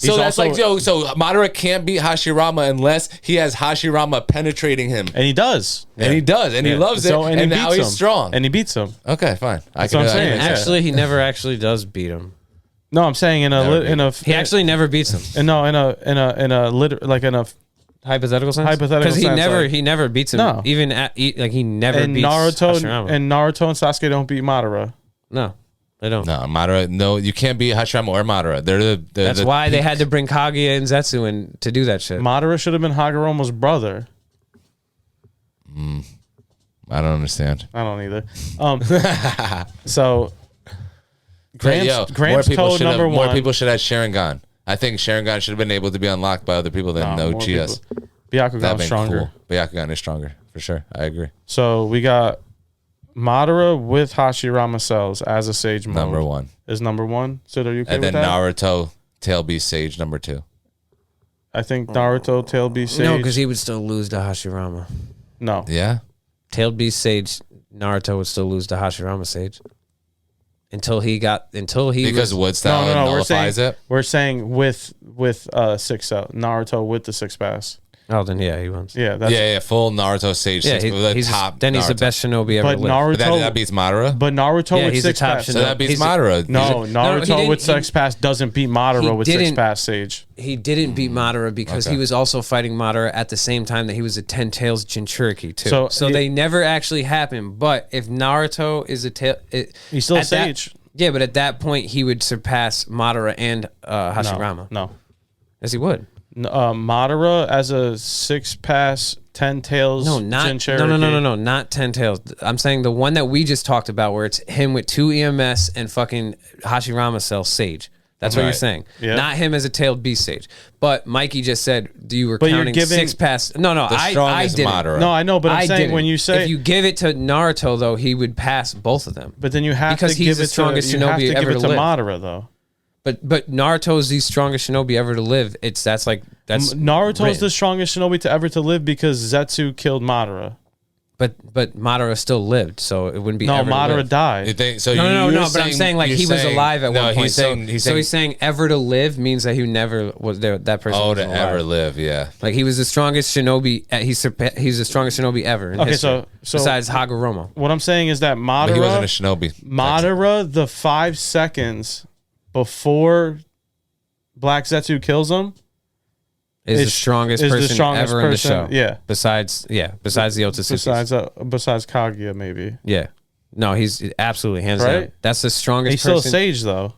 He's So that's also- like, yo, so Madara can't beat Hashirama unless he has Hashirama penetrating him. And he does. And he does, and he loves it, and he now beats he's him. strong. And he beats him. Okay, fine. That's what I'm saying. Yeah. Actually, he never actually does beat him. No, I'm saying in a He actually never beats him. in a Hypothetical sense. Hypothetical because sense, like- he never beats him. No. Even at like he never and beats Naruto Hashirama. and Sasuke don't beat Madara. No, they don't. No, Madara. No, you can't beat Hashirama or Madara. They're That's why they had to bring Kaguya and Zetsu in to do that shit. Madara should have been Hagoromo's brother. I don't understand. I don't either. So Gramps code number one. More people should have Sharingan. I think Sharingan should have been able to be unlocked by other people than no more Chias. people. Byakugan's stronger. Cool. Byakugan is stronger for sure. I agree. So we got Madara with Hashirama cells as a Sage mode. Number one, is number one. So are you okay and with then that? Naruto Tail Beast Sage number 2. I think Naruto Tail Beast Sage. No, because he would still lose to Hashirama. No. Yeah. Tailed Beast Sage, Naruto would still lose to Hashirama Sage. Until he Because was, Wood style No. nullifies it. We're saying with six cell Naruto with the six pass. oh, then yeah, he wins. Yeah, that's Yeah, full Naruto Sage. Yeah, Six, the top. he's the Naruto. best shinobi ever but lived. But Naruto that beats Madara. But Naruto Yeah, with he's the six top pass. So that beats he's- Madara. No, he Naruto didn't- with six pass doesn't beat Madara with didn't- six pass Sage. He didn't beat Madara because he was also fighting Madara at the same time that he was a 10 Tails Jinchuriki too. So they never actually happened. But if Naruto is a tail, He's still a at that- Sage. Yeah, but at that point he would surpass Madara and Hashirama. No. Yes, he would. Madara as a six pass 10 tails. No, not Jinchuriki. no, not 10 Tails. I'm saying the one that we just talked about, where it's him with 2 EMS and fucking Hashirama cell Sage. That's what you're Right. saying. Yeah. Not him as a tailed beast Sage. But Mikey just said you were But you're counting giving- 6 pass. No, The I strongest didn't. Madara. No, I know, but I'm I saying didn't. when you say, if you give it to Naruto though, he would pass both of them. but then you have because to he's give the it strongest to, you have shinobi to ever give it to to live. Madara though. But Naruto's the strongest shinobi ever to live. That's Naruto's written. the strongest shinobi to ever to live because Zetsu killed Madara. But Madara still lived, so it wouldn't be. No, ever to Madara live. died. You think, so No. you're But I'm saying like you're he was saying- alive at one point. He's saying, So he's saying ever to live means that he never was there. That person. oh, to wasn't alive. ever live. Yeah. Like he was the strongest shinobi. He's the strongest shinobi ever. In Okay, history, so- besides Hagoromo. What I'm saying is that But he wasn't a Madara, shinobi. Madara, the 5 seconds before Black Zetsu kills him, Is the Is- strongest is the person strongest ever in the person, show. yeah. Besides the Otsutsuki. besides Kaguya, maybe. Yeah. No, he's absolutely hands Right? down. That's the strongest He's still a person. Sage though,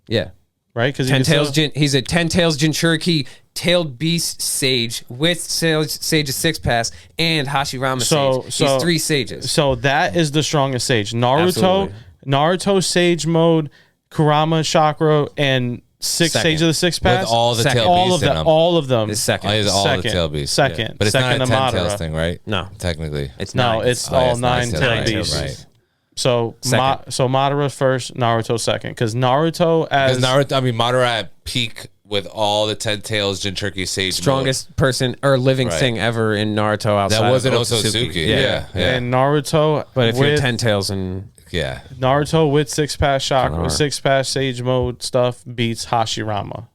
Yeah. right? Because He's a 10 Tails Jinchuriki tailed beast sage with Sage's 6 pass and Hashirama sage. He's 3 sages. So that is the strongest Sage. Absolutely. Naruto Sage mode, Kurama chakra, and 6 Second. Sage of the 6 pass. With all the Second. tail all beasts of in them. them. All of them. Is second. Oh, he's all the Second. tail beasts. Second. Yeah. But it's Second not a to 10 tails Madara. thing, right? No. Technically. It's No, 9. it's Oh, all yeah, it's 9 tail tail beasts, beasts. right. So Second. Madara first, Naruto second. Because Naruto as Because Naruto, Madara at peak with all the 10 tails Jinchuriki Sage Strongest person or living Right. thing ever in Naruto mode. outside That wasn't of Otsutsuki. Yeah. Yeah. and Naruto But if you're with 10 Tails and Yeah. Naruto with 6 pass chakra, Hard. 6 pass Sage mode stuff beats Hashirama.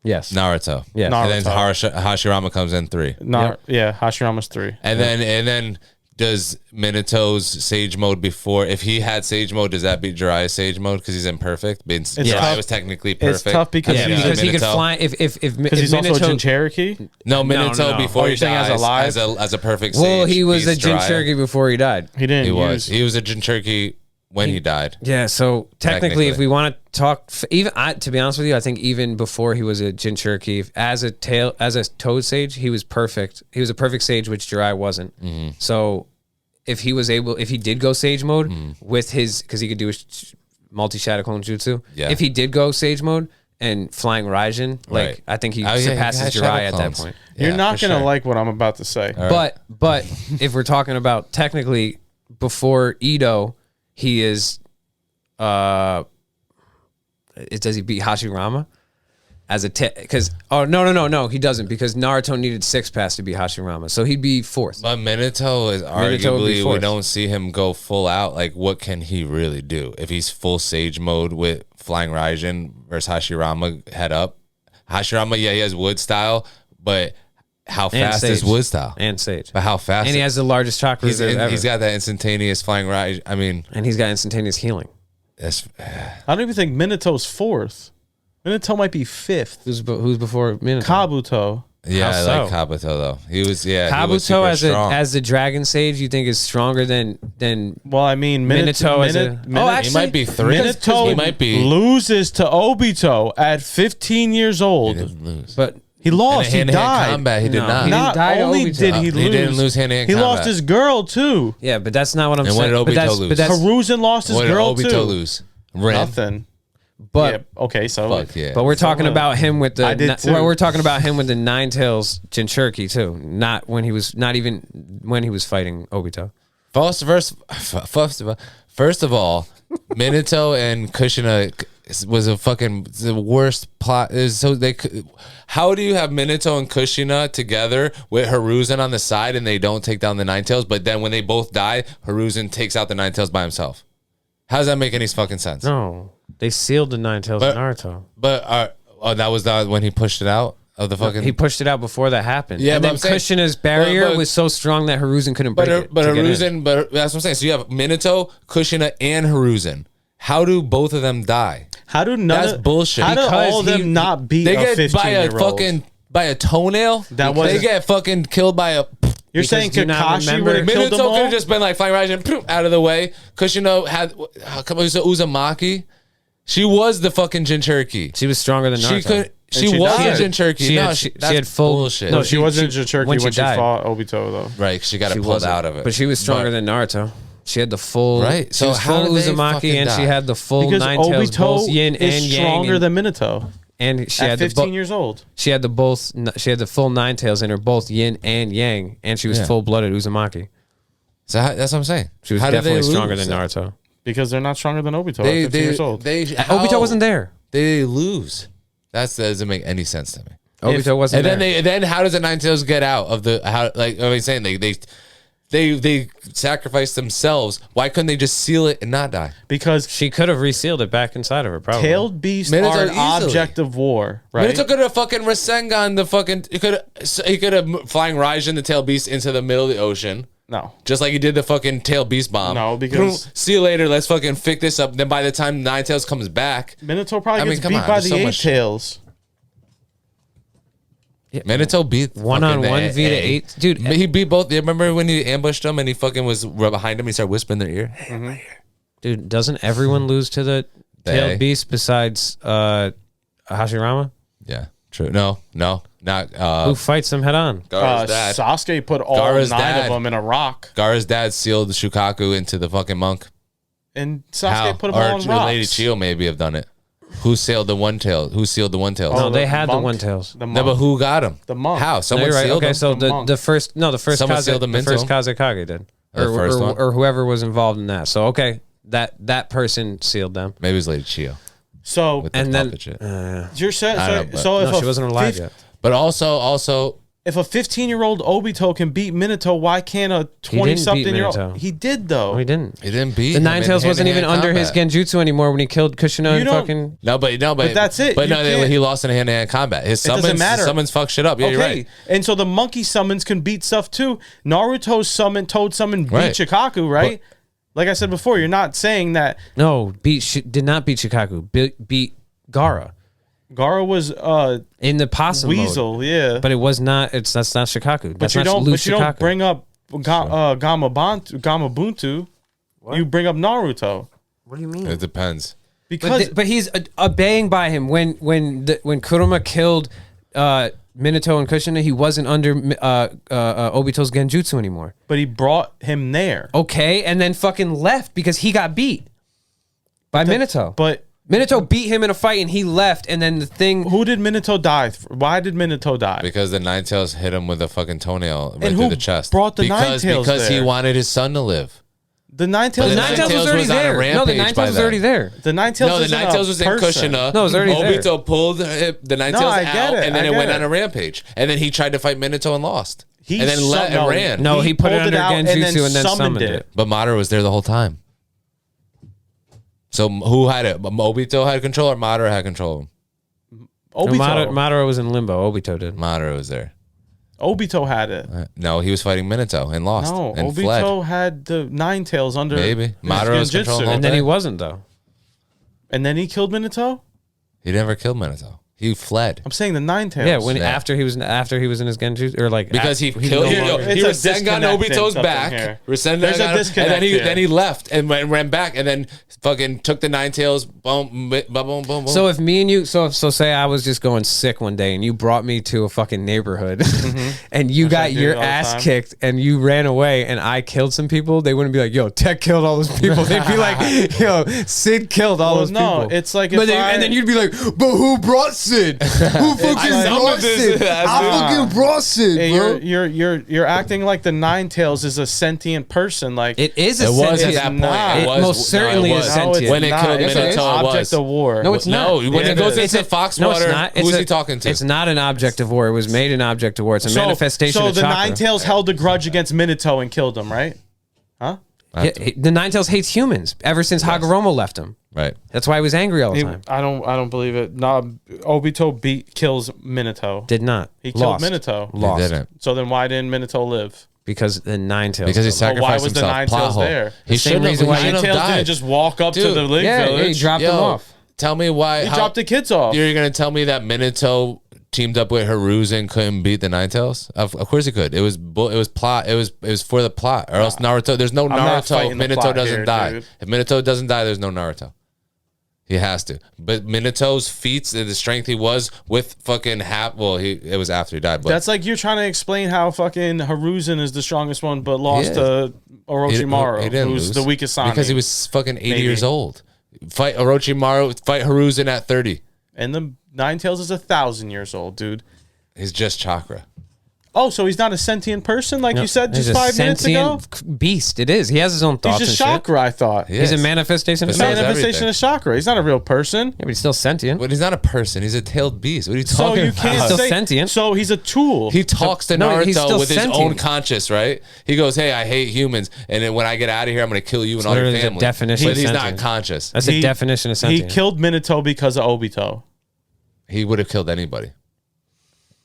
yes. Naruto. Yeah. And then Naruto. Hashirama comes in 3. Yeah, Hashirama's 3. And then does Minato's Sage mode before? If he had Sage mode, does that beat Jiraiya's Sage mode because he's imperfect? Jiraiya tough. was technically perfect. It's tough because Yeah, he's because he could Minato. fly. If because he's also a Jinchuriki. No, Minato no. before Oh, he you're saying dies as alive? as a perfect well, Sage. he was a beats Jiraiya. Jinchuriki before he died. He didn't He use. was. He was a Jinchuriki when he died. Yeah, so technically, if we want to talk, to be honest with you, I think even before he was a Jinchuriki, as a Toad Sage, he was perfect. He was a perfect Sage, which Jirai wasn't. So if he did go Sage mode with his, because he could do a multi-shadow clone jutsu. Yeah. If he did go Sage mode and flying Raijin, like I think he surpasses Jirai at that point. You're not gonna like what I'm about to say. But if we're talking about technically before Ito, he is does he beat Hashirama as a because no he doesn't, because Naruto needed 6 pass to beat Hashirama, so he'd be 4th. But Minato is arguably, we don't see him go full out. Like, what can he really do if he's full Sage mode with Flying Raijin versus Hashirama head up? Hashirama, yeah, he has Wood style, but how fast is Wood style? And Sage. But how fast? And he has the largest chakra reserve ever. He's got that instantaneous Flying Raijin. I mean, and he's got instantaneous healing. That's. I don't even think Minato's 4th. Minato might be 5th. Who's before Minato? Kabuto. Yeah, I like Kabuto though. He was Kabuto as the Dragon Sage. You think is stronger than? Well, I mean, Minato actually, he might be 3. Minato he might be loses to Obito at 15 years old. He didn't lose, but he lost. He died. Combat, he did not. Not only did he lose, he didn't lose hand-to-hand combat. He lost his girl too. Yeah, but that's not what I'm saying. What did Obito lose? Hiruzen lost his girl too. What did Obito lose? Nothing. But yeah, okay, so but we're talking about him with the. We're talking about him with the Nine Tails Jinchuriki too. Not even when he was fighting Obito. First of all, Minato and Kushina was the worst plot. How do you have Minato and Kushina together with Hiruzen on the side and they don't take down the Nine Tails, but then when they both die, Hiruzen takes out the Nine Tails by himself? How does that make any fucking sense? No, they sealed the Nine Tails in Naruto. But that was when he pushed it out of the fucking. He pushed it out before that happened. Yeah, and then Kushina's barrier was so strong that Hiruzen couldn't break it. But Hiruzen, but that's what I'm saying. So you have Minato, Kushina, and Hiruzen. How do both of them die? How do that's bullshit? How do all of them not beat a 15-year-old? By a toenail? They get fucking killed by a. You're saying Kakashi would have killed them all? Minato could have just been like Flying Raijin out of the way. Kushina had Uzumaki. She was the fucking Jinchuriki. She was stronger than Naruto. She was a Jinchuriki. She had full bullshit. No, she wasn't Jinchuriki when she fought Obito though. Right, she got pulled out of it. But she was stronger than Naruto. She had the full right. So she was full Uzumaki and she had the full Nine Tails, both Yin and Yang. Stronger than Minato. And she at had 15 years old. She had the full Nine Tails in her, both Yin and Yang, and she was full blooded Uzumaki. So that's what I'm saying. She was definitely stronger than Naruto. Because they're not stronger than Obito at 15 years old. Obito wasn't there. They lose. That doesn't make any sense to me. Obito wasn't there. And then how does the Nine Tails get out of the like I was saying they sacrificed themselves. Why couldn't they just seal it and not die? Because she could have resealed it back inside of her. Probably. Tailed beasts are an object of war, right? Minato could have fucking Rasengan the fucking. He could have Flying Raijin the tailed beast into the middle of the ocean. No, just like he did the fucking tail beast bomb. No, because see you later. Let's fucking fix this up. Then by the time Nine Tails comes back, Minato probably gets beat by the Eight Tails. Yeah. Minato beat 1-on-1 v to 8. Dude, he beat both. You remember when he ambushed them and he fucking was behind him? He started whispering in their ear. Hey, I'm right here. Dude, doesn't everyone lose to the tailed beast besides Hashirama? Yeah, true. No, not. Who fights them head on? Gaara's dad. Sasuke put all Gaara's 9 of them in a rock. Gaara's dad sealed the Shukaku into the fucking monk. And Sasuke put them all in rocks. Lady Chiyo maybe have done it. Who sealed the one tail? Who sealed the one tails? No, they had the one tails. No, but who got them? The monk. How? Someone sealed them. Okay, so the first someone sealed them. The first Kazekage did, or whoever was involved in that. So okay, that person sealed them. Maybe it was Lady Chiyo. So and then you're saying so she wasn't alive yet. But also. If a 15-year-old Obito can beat Minato, why can't a 20-something-year-old? He did, though. No, he didn't. He didn't beat the Nine Tails wasn't even under his genjutsu anymore when he killed Kushina and fucking. No, but that's it. But he lost in hand-to-hand combat. His summons fuck shit up. Yeah, you're right. And so the monkey summons can beat stuff too. Naruto's Toad summon beat Shikaku, right? Like I said before, you're not saying that. No, did not beat Shikaku. Beat Gaara. Gaara was in the possum weasel, mode. Yeah, but it was not. That's not Shikaku. But you don't bring up Gamabuntu. You bring up Naruto. What do you mean? It depends. Because But he's obeying by him. When Kurama killed Minato and Kushina, he wasn't under Obito's genjutsu anymore. but he brought him there. Okay, and then fucking left because he got beat by Minato. But Minato beat him in a fight and he left, and then the thing. who did Minato die? Why did Minato die? Because the Nine Tails hit him with a fucking toenail right And through who the chest. brought the Nine Tails Because he there? wanted his son to live. The Nine Tails. But The Nine Tails was already was on a there. No, the rampage Nine by Tails was then. already there. The Nine Tails. No, the isn't Nine a Tails was in person. Kushina. No, it was already there. Obito pulled the Nine Tails I get out, it, and then I it get went it. on a rampage. And then he tried to fight Minato and lost. He And then let and ran. No, he put it pulled under out genjutsu and then summoned it. But Madara was there the whole time. So who had it? Obito had control, or Madara had control of him? Obito. Madara was in limbo. Obito did. Madara was there. Obito had it. No, he was fighting Minato and lost No, and Obito fled. had the Nine Tails under. Maybe. his Madara was genjutsu. controlling the whole And then he thing. wasn't though. And then he killed Minato. He never killed Minato. He fled. I'm saying the Nine Tails. Yeah, when Yeah. after he was in his genjutsu or like Because he he's killed. no He longer- It's a Rasengan disconnect in Obito's something back. here. Rasengan, There's a and disconnect here. then he left and ran back, and then fucking took the Nine Tails. Boom, boom, boom, boom. So if me and you, so say I was just going sick one day and you brought me to a fucking neighborhood and you Which I got do your all the ass time. kicked and you ran away and I killed some people, they wouldn't be like, yo, Tech killed all those people. They'd be like, yo, Sid killed all Well, those no, people. it's like but if and then you'd be like, but who brought Sid? Who fucking brought Sid? I fucking brought Sid, Hey, bro. you're acting like the Nine Tails is a sentient person. Like It is a It was sentient. at that point. not. It It was most certainly no, it is was. sentient. When it not. killed It's Minato, an it object was. of war. No, it's not. No, when Yeah, it goes it is. into Fox No, it's Water, not. who's he talking to? It's not an object of war. It was made an object of war. It's a manifestation So of the chakra. Nine Tails held a grudge against Minato and killed him, right? Huh? The Nine Tails hates humans ever since Hagoromo left him. Right. That's why he was angry all the time. I don't believe it. No, Obito kills Minato. Did not. He killed Lost. Minato. Lost. He didn't. So then why didn't Minato live? Because the Nine Tails. Because he killed him. why sacrificed was the himself. Nine Plot Tails hole. there? He same shouldn't have, reason he why shouldn't Nine have Tails died. didn't just walk up to Dude, the Link yeah, he Village. dropped them off. Tell me why. He dropped the kids off. You're gonna tell me that Minato teamed up with Haruzen and couldn't beat the Nine Tails? Of course he could. It was plot. It was for the plot, or else Naruto. There's no I'm not Naruto. fighting the If Minato plot doesn't here, die. dude. If Minato doesn't die, there's no Naruto. He has to. But Minato's feats and the strength he was with fucking it was after he died. But That's like you're trying to explain how fucking Haruzen is the strongest one, but lost to Orochimaru, he didn't who's lose the weakest Sonic. because he was fucking 80 Maybe. years old. Fight Orochimaru. Fight Haruzen at 30. And the Nine Tails is 1,000 years old, dude. He's just chakra. Oh, so he's not a sentient person like you said He's just a 5 minutes ago? sentient beast. It is. He has his own He's thoughts just and chakra, I thought. He shit. He's a is. manifestation of But so is chakra. Manifestation of chakra. He's not a real person. Yeah, but he's still sentient. But he's not a person. He's a tailed beast. What are you So talking you about? can't Still say sentient. So he's a tool. He talks to No, he's Naruto still with his own sentient. conscience, right? He goes, "Hey, I hate humans, and then when I get out of here, I'm going to kill you and all your literally the family." definition But of he's not sentient. conscious. That's the definition of He sentient. killed Minato because of Obito. He would have killed anybody.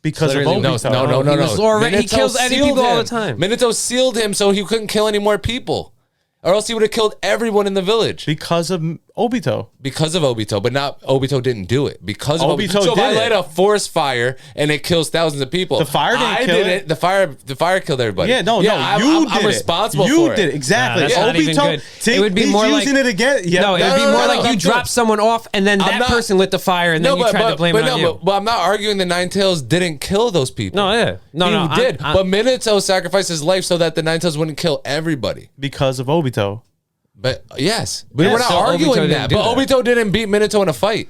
Because of Literally, Obito. No. He was already- he Minato kills any sealed people all the him. time. Minato sealed him so he couldn't kill any more people, or else he would have killed everyone in the village. Because of Obito. Because of Obito, but not Obito didn't do it. Because of Obito So if I did light it. a forest fire and it kills thousands of people, The fire didn't I kill did it. The fire killed everybody. Yeah, no, I'm, you did I'm it. responsible You for it. did it. Exactly. Nah, that's not even good. See, It would be he's more using like- it again. Yeah, No, it would be no, more no, like no, you no. dropped someone off and then I'm that not- person lit the fire and then you tried to blame it on you. But I'm not arguing the Nine Tails didn't kill those people. No, yeah. No, he no, I'm- did. I'm- But Minato sacrificed his life so that the Nine Tails wouldn't kill everybody. because of Obito. But yes, but Yes, we're not so Obito arguing didn't that. do But that. Obito didn't beat Minato in a fight.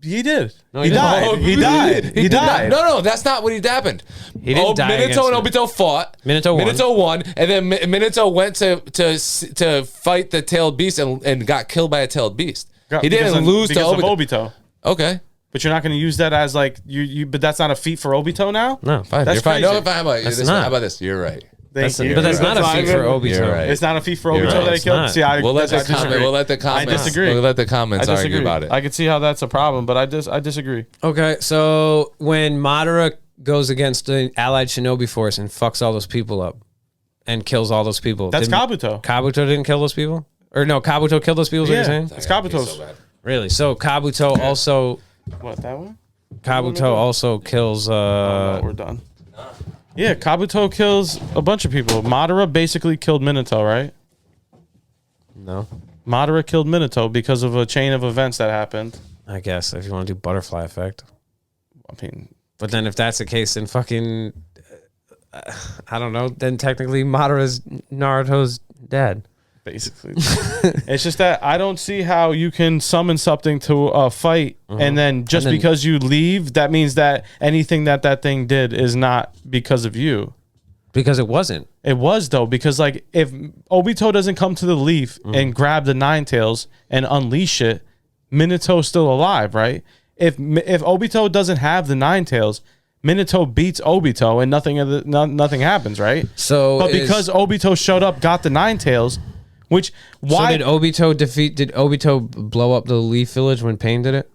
He did. No, he he didn't. died. Oh, He died. He did not. died. No, that's not what happened. He didn't die against Minato and him. Obito fought. Minato won, and then Minato went to fight the tailed beast and got killed by a tailed beast. He didn't lose to because of Obito. Obito. Okay, But you're not going to use that as like you. But that's not a feat for Obito now. No. fine. That's You're fine. crazy. No, fine. That's How not. about this? You're right. Thank you. But that's not a feat for even- Obito. You're right. It's not a feat for You're Obito right. that he It's killed. not. See, I We'll let the disagree. comment. We'll let the comments. disagree. We'll let the comments I argue disagree. about it. I could see how that's a problem, but I disagree. Okay, so when Madara goes against the allied shinobi force and fucks all those people up and kills all those people. That's didn't- Kabuto. Kabuto didn't kill those people? Or no, Kabuto killed those people is what you're Yeah, saying? it's Kabuto's. Really? So Kabuto also What, that one? Kabuto also kills No, we're done. Yeah, Kabuto kills a bunch of people. Madara basically killed Minato, right? no. Madara killed Minato because of a chain of events that happened. I guess if you want to do butterfly effect. I mean, but then if that's the case, then fucking, I don't know. Then technically Madara's Naruto's dad. Basically, it's just that I don't see how you can summon something to a fight, and then because you leave, that means that anything that thing did is not because of you. Because it wasn't. It was though, because like if Obito doesn't come to the leaf and grab the Nine Tails and unleash it, Minato's still alive, right? If Obito doesn't have the Nine Tails, Minato beats Obito and nothing happens, right? But because Obito showed up, got the Nine Tails. Which why did Obito defeat? Did Obito blow up the Leaf Village when Pain did it?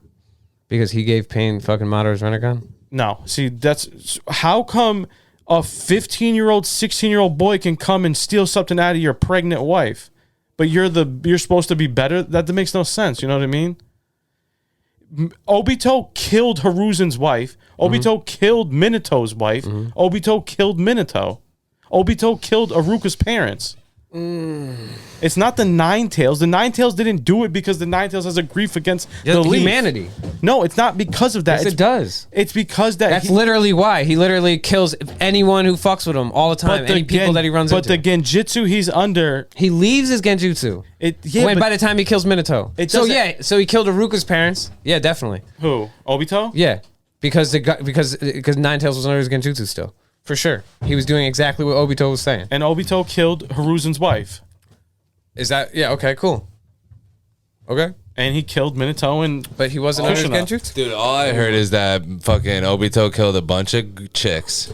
Because he gave Pain fucking Madara's Rinnegan? No. See, that's how come a 15-year-old, 16-year-old boy can come and steal something out of your pregnant wife, but you're supposed to be better? That makes no sense. You know what I mean? Obito killed Hiruzen's wife. Obito killed Minato's wife. Obito killed Minato. Obito killed Aruka's parents. It's not the Nine Tails. The Nine Tails didn't do it because the Nine Tails has a grief against the humanity. No, it's not because of that. Yes, it does. It's because that's literally why he literally kills anyone who fucks with him all the time. Any people that he runs into. But the genjutsu he's under, he leaves his genjutsu. By the time he kills Minato. So he killed Aruka's parents. Yeah, definitely. Who? Obito? Yeah, because Nine Tails was under his genjutsu still. For sure. He was doing exactly what Obito was saying. And Obito killed Hiruzen's wife. Is that... Yeah, okay, cool. Okay. And he killed Minato But he wasn't under genjutsu? Dude, all I heard is that fucking Obito killed a bunch of chicks.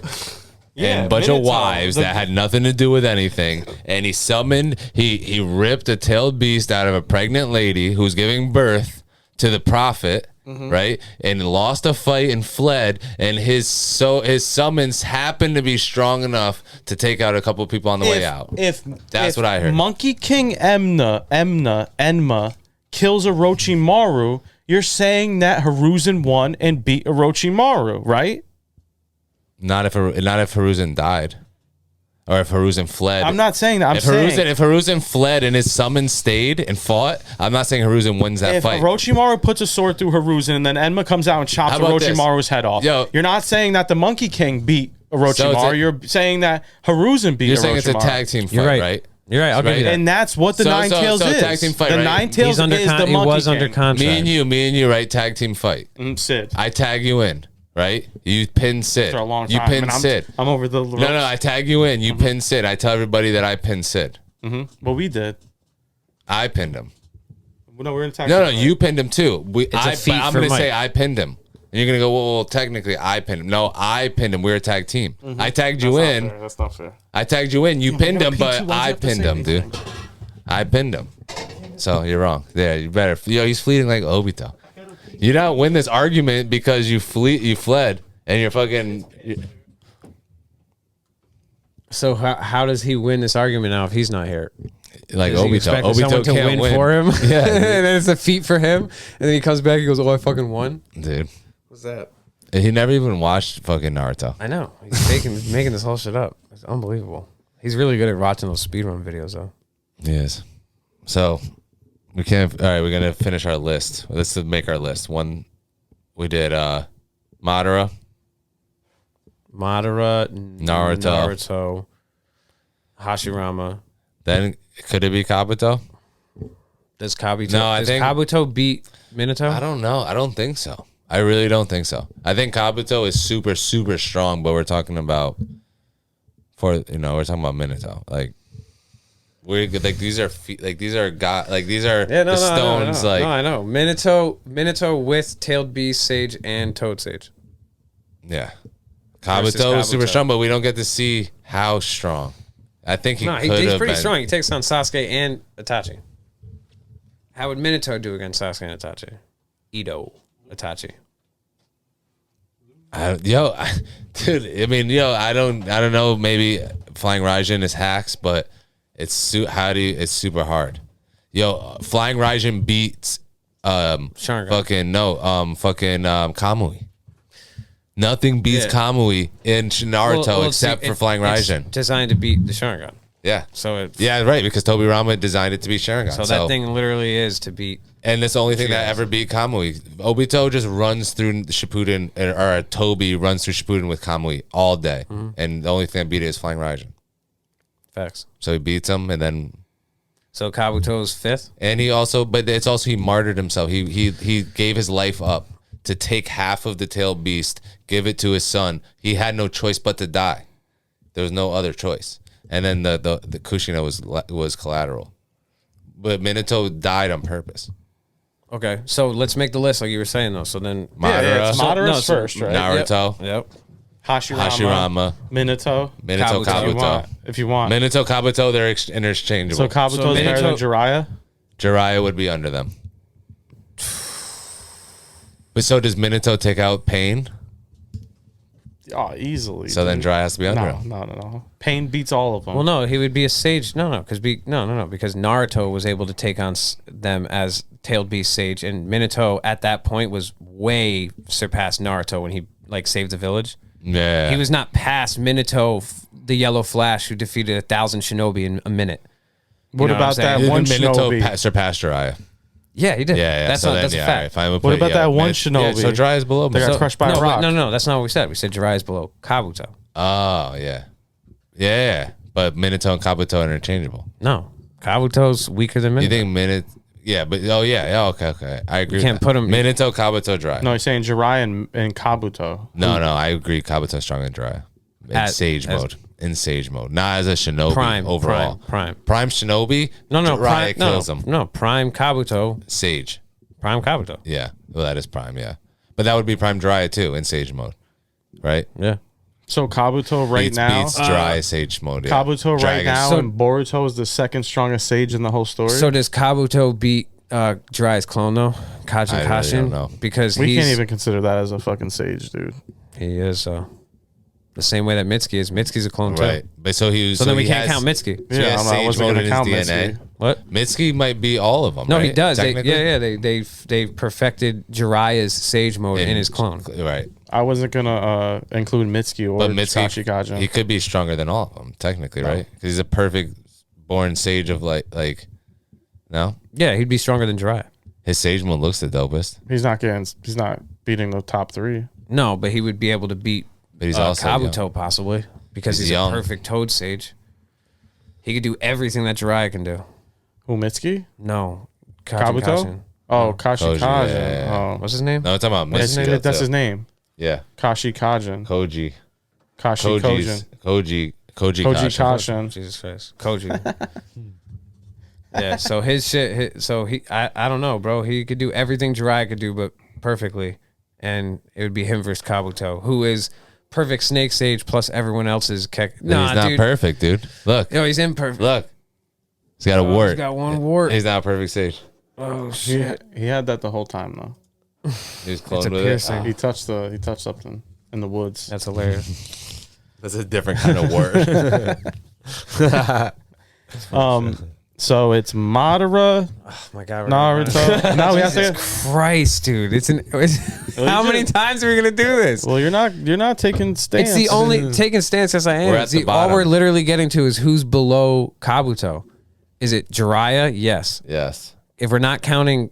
And a bunch of wives that had nothing to do with anything. And he summoned... He ripped a tailed beast out of a pregnant lady who was giving birth to the prophet... right, and lost a fight and fled, and his summons happened to be strong enough to take out a couple of people on the way out. That's what I heard. Monkey King Enma kills Orochimaru, you're saying that Hiruzen won and beat Orochimaru, right? Not if Hiruzen died. Or if Hiruzen fled. I'm not saying that. If Hiruzen fled and his summon stayed and fought, I'm not saying Hiruzen wins that fight. If Orochimaru puts a sword through Hiruzen and then Enma comes out and chops Orochimaru's head off, you're not saying that the Monkey King beat Orochimaru. You're saying that Hiruzen beat Orochimaru. You're saying it's a tag team fight, right? You're right. I'll give you that. And that's what the Nine Tails is. Tag team fight, the Nine Tails is the Monkey King. He was under contract. Me and you, right? Tag team fight. Sid. I tag you in. Right? You pin Sid. For a long time. You pin Sid. I'm over the ropes. No, I tag you in. You pin Sid. I tell everybody that I pinned Sid. Well, we did. I pinned him. No, we're in tag. No, you pinned him too. I'm going to Mike. say I pinned him. And you're going to go, well, technically I pinned him. No, I pinned him. We're a tag team. I tagged you in. That's not fair. I tagged you in. You pinned him, but I pinned him, dude. I pinned him. So you're wrong. There, you better. He's fleeting like Obito. You don't win this argument because you fled. And you're fucking. So how does he win this argument now if he's not here? Like Obito can't win for him. Yeah, and then it's a feat for him. And then he comes back. He goes, "Oh, I fucking won, dude." What's that? He never even watched fucking Naruto. I know. He's making this whole shit up. It's unbelievable. He's really good at watching those speedrun videos, though. He is. So we can't. All right, we're gonna finish our list. Let's make our list. One, we did Madara, Naruto, Hashirama. Then could it be Kabuto? Does Kabuto? No, I think Kabuto beat Minato. I don't know. I don't think so. I really don't think so. I think Kabuto is super, super strong, but we're talking about we're talking about Minato. Like we're like these are the stones. No, like I know Minato with Tailed Beast, Sage, and Toad Sage. Yeah, Kabuto is super strong, but we don't get to see how strong. I think he's pretty strong. He takes on Sasuke and Itachi. How would Minato do against Sasuke and Itachi? Itachi. I don't know. Maybe Flying Raijin is hacks, but it's super hard. Flying Raijin beats Sharingan. Kamui. Nothing beats Kamui in Naruto except for Flying Raijin. Designed to beat the Sharingan. Yeah. So right, because Tobirama designed it to be Sharingan. So that thing literally is to beat. And it's the only thing that ever beat Kamui. Obito just runs through Shippuden, or Toby runs through Shippuden with Kamui all day. And the only thing that beat it is Flying Raijin. Facts. So he beats him, and then... So Kabuto's 5th? And he also... But it's also he martyred himself. He gave his life up to take half of the tailed beast, give it to his son. He had no choice but to die. There was no other choice. And then the Kushina was collateral. But Minato died on purpose. Okay, so let's make the list like you were saying, though. So then... Madara. Madara's first, right? Naruto. Yep. Hashirama. Minato. Kabuto. If you want. Minato, Kabuto, they're interchangeable. So Kabuto's better than Jiraiya? Jiraiya would be under them. But so does Minato take out Pain? Oh, easily. So then Jiraiya has to be under him. No. Pain beats all of them. Well, no, he would be a sage. Because Naruto was able to take on them as tailed beast sage, and Minato at that point was way surpassed Naruto when he saved the village. Yeah, he was not past Minato, the Yellow Flash, who defeated 1,000 shinobi in a minute. What about that one shinobi? Minato surpassed Jiraiya. Yeah, he did. Yeah. That's a fact. Right, what about that one shinobi? So Jiraiya's below. They got crushed by a rock. No, that's not what we said. We said Jiraiya's below Kabuto. Oh, yeah. But Minato and Kabuto are interchangeable. No, Kabuto's weaker than Minato. You think Minato? Yeah, but okay. I agree. You can't put him. Minato, Kabuto, Jiraiya. No, he's saying Jiraiya and Kabuto. No, I agree. Kabuto's stronger than Jiraiya in sage mode, not as a shinobi. Prime overall. Prime Shinobi. Jiraiya kills him. No, Prime Kabuto. Sage. Prime Kabuto. Yeah, well, that is Prime. Yeah, but that would be Prime Jiraiya too in sage mode, right? Yeah. So Kabuto beats Jiraiya sage mode. Yeah. Kabuto now, and Boruto is the second strongest sage in the whole story. So does Kabuto beat Jiraiya's clone though? Kajin I Kashin? really don't know. Because we can't even consider that as a fucking sage, dude. He is the same way that Mitsuki is. Mitsuki's a clone right? Too. But so he was. So then we can't count Mitsuki. So yeah, I wasn't going to count Mitsuki. What? Mitsuki might be all of them. No, right? he does. They perfected Jiraiya's sage mode in his clone. Right. I wasn't gonna include Mitsuki or Kakashi Kajin. He could be stronger than all of them, technically, right? Because he's a perfect born sage of like. No. Yeah, he'd be stronger than Jiraiya. His sage mode looks the dopest. He's not beating the top 3. No, but he would be able to beat. But he's also Kabuto young. possibly because he's young. a perfect Toad Sage. He could do everything that Jiraiya can do. Who, Mitsuki? No, Kabuto. Kashin. Oh, Kashi Kajin. Yeah. Oh, What's his name? No, I'm talking about Mitsuki. that's his name. Yeah. Kashi Kajin. Koji Kajin. Koji Kajin. Jesus Christ, Koji. Yeah, so his shit. I don't know, bro. He could do everything Jiraiya could do, but perfectly, and it would be him versus Kabuto, who is perfect Snake Sage plus everyone else's. He's not perfect, dude. Look. No, he's imperfect. Look. He's got a wart. He's got one wart. He's not a perfect sage. Oh shit. He had that the whole time though. He was cloned with piercing. He touched something in the woods. That's hilarious. That's a different kind of wart. So it's Madara, Oh my god, Naruto. Now we have to. Christ, dude! How many times are we gonna do this? Well, you're not taking stance. It's the only taking stance as I am. We're at the all bottom. we're literally getting to is who's below Kabuto. Is it Jiraiya? Yes. Yes. If we're not counting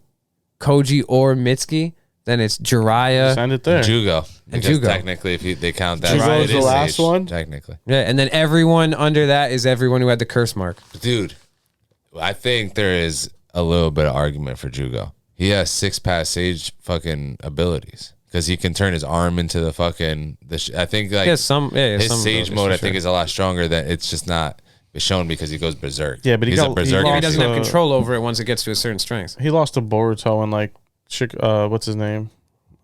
Koji or Mitsuki, then it's Jiraiya. Send it there. Jugo. And Because Jugo. technically, if they count that, Jugo's it the is last sage, one? Technically. Yeah, and then everyone under that is everyone who had the curse mark. Dude, I think there is a little bit of argument for Jugo. He has 6-pass sage fucking abilities. Because he can turn his arm into the fucking... I think like Yeah, some his sage mode, I think, is. is a lot stronger than... It's just not shown because he goes berserk. Yeah, but he's a berserker. He doesn't have control over it once it gets to a certain strength. He lost to Boruto and what's his name?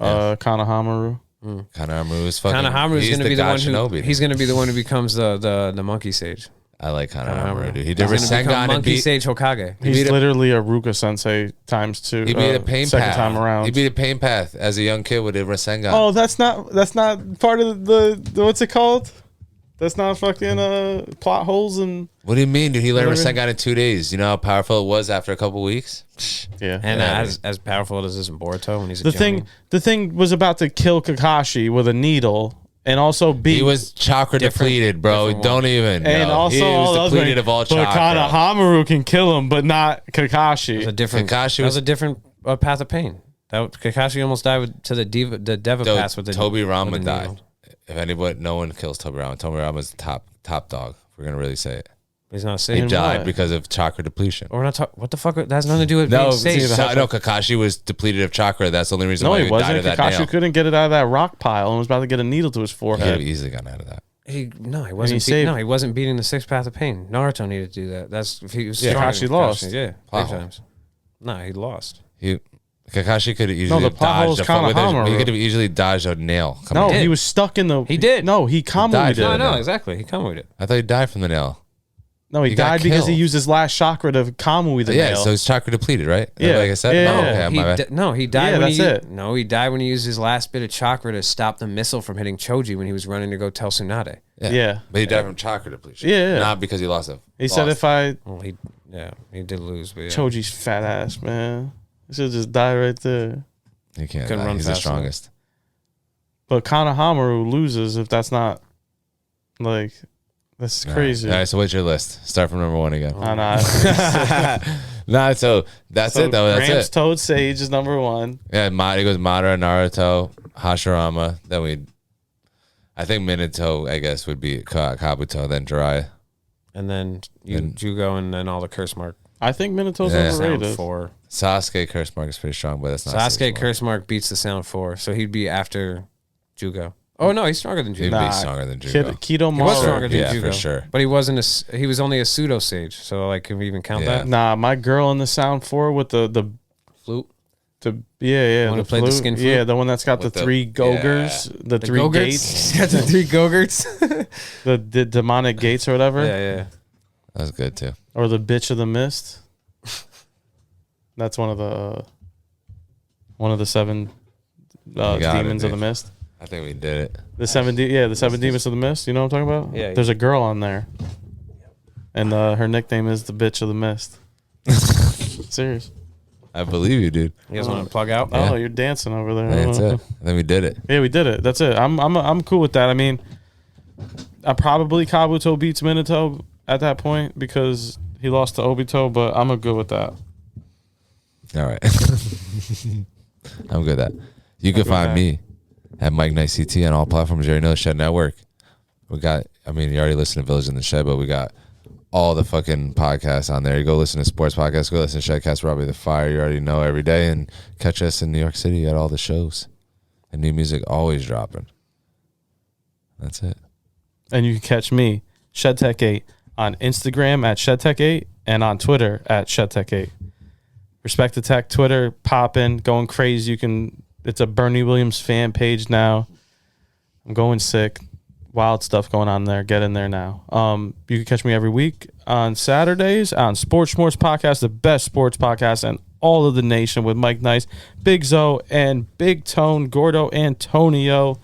Kanahamaru. Kanahamaru is fucking... Kanahamaru is going to be the one who... Shinobi. He's going to be the one who becomes the monkey sage. I like Kanahamaru, dude. He did He's going to become Rasengan and monkey beat... sage Hokage. He's literally a Ruka Sensei times 2. He beat a pain second path. time around. He beat a pain path as a young kid with a Rasengan. Oh, that's not part of the what's it called? That's not fucking plot holes and. What do you mean, dude? He learned Whatever. Rasengan in 2 days. You know how powerful it was after a couple weeks? Yeah. And Yeah, as powerful as this in Boruto when he's a The thing was about to kill Kakashi with a needle, and also beat. He was chakra depleted, bro. Don't even. And also, he all was depleted of all chakra. But Konohamaru can kill him, but not Kakashi. It was a different. Kakashi was a different path of pain. Kakashi almost died to the Deva pass with the Toby Rama died. If anybody, no one kills Toby Rama. Toby Rama's the top dog. If we're gonna really say it. He's not He safe. died because of chakra depletion. We're not talking. What the fuck? That has nothing to do with being safe. No, Kakashi was depleted of chakra. That's the only reason why he died of that nail. Kakashi couldn't get it out of that rock pile and was about to get a needle to his forehead. He could have easily gotten out of that. He wasn't. He wasn't beating the sixth path of pain. Naruto needed to do that. That's if he was. Kakashi lost. Yeah, Wow. 5 times. No, he lost. Kakashi could have easily dodged. He could have easily dodged a nail. No, he was stuck in the. He did. No, he Kamui'd it. No, exactly. He Kamui'd it. I thought he died from the nail. No, he died because he used his last chakra to Kamui the nail. Yeah, so his chakra depleted, right? Yeah. Like I said? Yeah. My bad. He died when that's it. No, he died when he used his last bit of chakra to stop the missile from hitting Choji when he was running to go tell Tsunade. Yeah. But he died from chakra depletion. Yeah. Not because he lost it. He said if I... Well, he did lose, but yeah. Choji's fat ass, man. He should just die right there. He can't Couldn't die. run He's the fast enough. strongest. But Konohamaru loses if that's not... Like... This is crazy. All right, so what's your list? Start from number 1 again. Nah, so that's it, though. That's Gramps it. Toad Sage is number 1. Yeah, it goes Madara, Naruto, Hashirama. Then I think Minato, I guess, would be Kabuto, then Jiraiya. And then Jugo, and then all the curse mark. I think Minato's Sound overrated. 4. Sasuke curse mark is pretty strong, but that's not Sasuke curse mark beats the sound 4, so he'd be after Jugo. Oh no, he's stronger than He'd Jugo. be stronger than Jugo. Kido He was stronger Maru. than Jugo, for sure. But he wasn't. He was only a pseudo sage. So like, can we even count that? Nah, my girl in the sound 4 with the Flute. The one who played the skin flute? Yeah, the one that's got With the 3 Gogurs, the 3 Go-Gurts? gates, He's got the 3 Go-Gurts. the demonic gates or whatever, yeah. That was good, too. or the bitch of the mist. That's one of the 7 demons of the mist. I think we did it. The 7 demons of the mist. You know what I'm talking about? Yeah. There's a girl on there, and her nickname is the bitch of the mist. Serious. I believe you, dude. You guys want to plug out? Oh, you're dancing over there. That's it. I think we did it. Yeah, we did it. That's it. I'm cool with that. I mean, I probably Kabuto beats Minato at that point because he lost to Obito, but I'm good with that. All right. I'm good at that. You can find me at Mike Knight CT on all platforms. You already know the Shed Network. We got, you already listened to Village in the Shed, but we got all the fucking podcasts on there. You go listen to sports podcasts, go listen to Shedcast, Robbie the Fire. You already know every day, and catch us in New York City at all the shows. And new music always dropping. That's it. And you can catch me, ShedTech8, on Instagram at ShedTech8 and on Twitter at ShedTech8. Respect the Tech Twitter popping, going crazy. It's a Bernie Williams fan page now. I'm going sick. Wild stuff going on there. Get in there now. You can catch me every week on Saturdays on Sports Schmorts Podcast, the best sports podcast in all of the nation, with Mike Nice, Big Zo, and Big Tone, Gordo Antonio.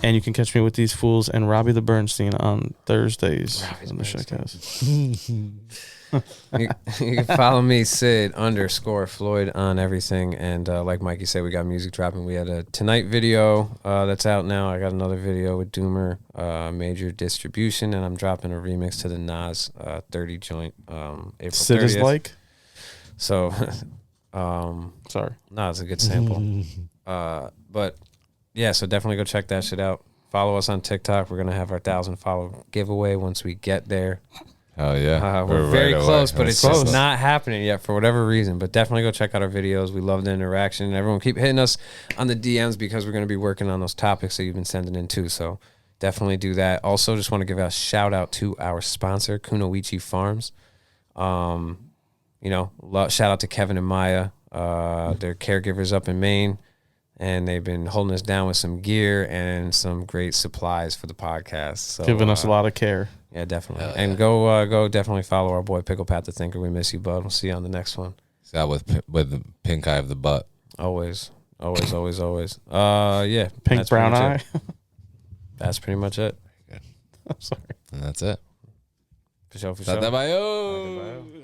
And you can catch me with these fools and Robbie the Bernstein on Thursdays on the Shedcast. You can follow me, Sid_Floyd, on everything. And like Mikey said, we got music dropping. We had a Tonight video that's out now. I got another video with Doomer, major distribution, and I'm dropping a remix to the Nas 30 joint April 30th. Sid is like? So, sorry. No, it's a good sample. But yeah, so definitely go check that shit out. Follow us on TikTok. We're going to have our 1,000 follow giveaway once we get there. Oh, yeah. We're very right close, away. but it's just not happening yet for whatever reason. But definitely go check out our videos. We love the interaction. Everyone keep hitting us on the DMs because we're going to be working on those topics that you've been sending in too. So definitely do that. Also, just want to give a shout out to our sponsor, Kunoichi Farms. Shout out to Kevin and Maya. They're caregivers up in Maine, and they've been holding us down with some gear and some great supplies for the podcast. So, giving us a lot of care. Yeah, definitely. And go definitely follow our boy Pickle Pat the Thinker. We miss you, bud. We'll see you on the next one. It's out with the pink eye of the butt. Always. Yeah. Pink brown eye. That's pretty much it. I'm sorry. And that's it. For sure. Bye.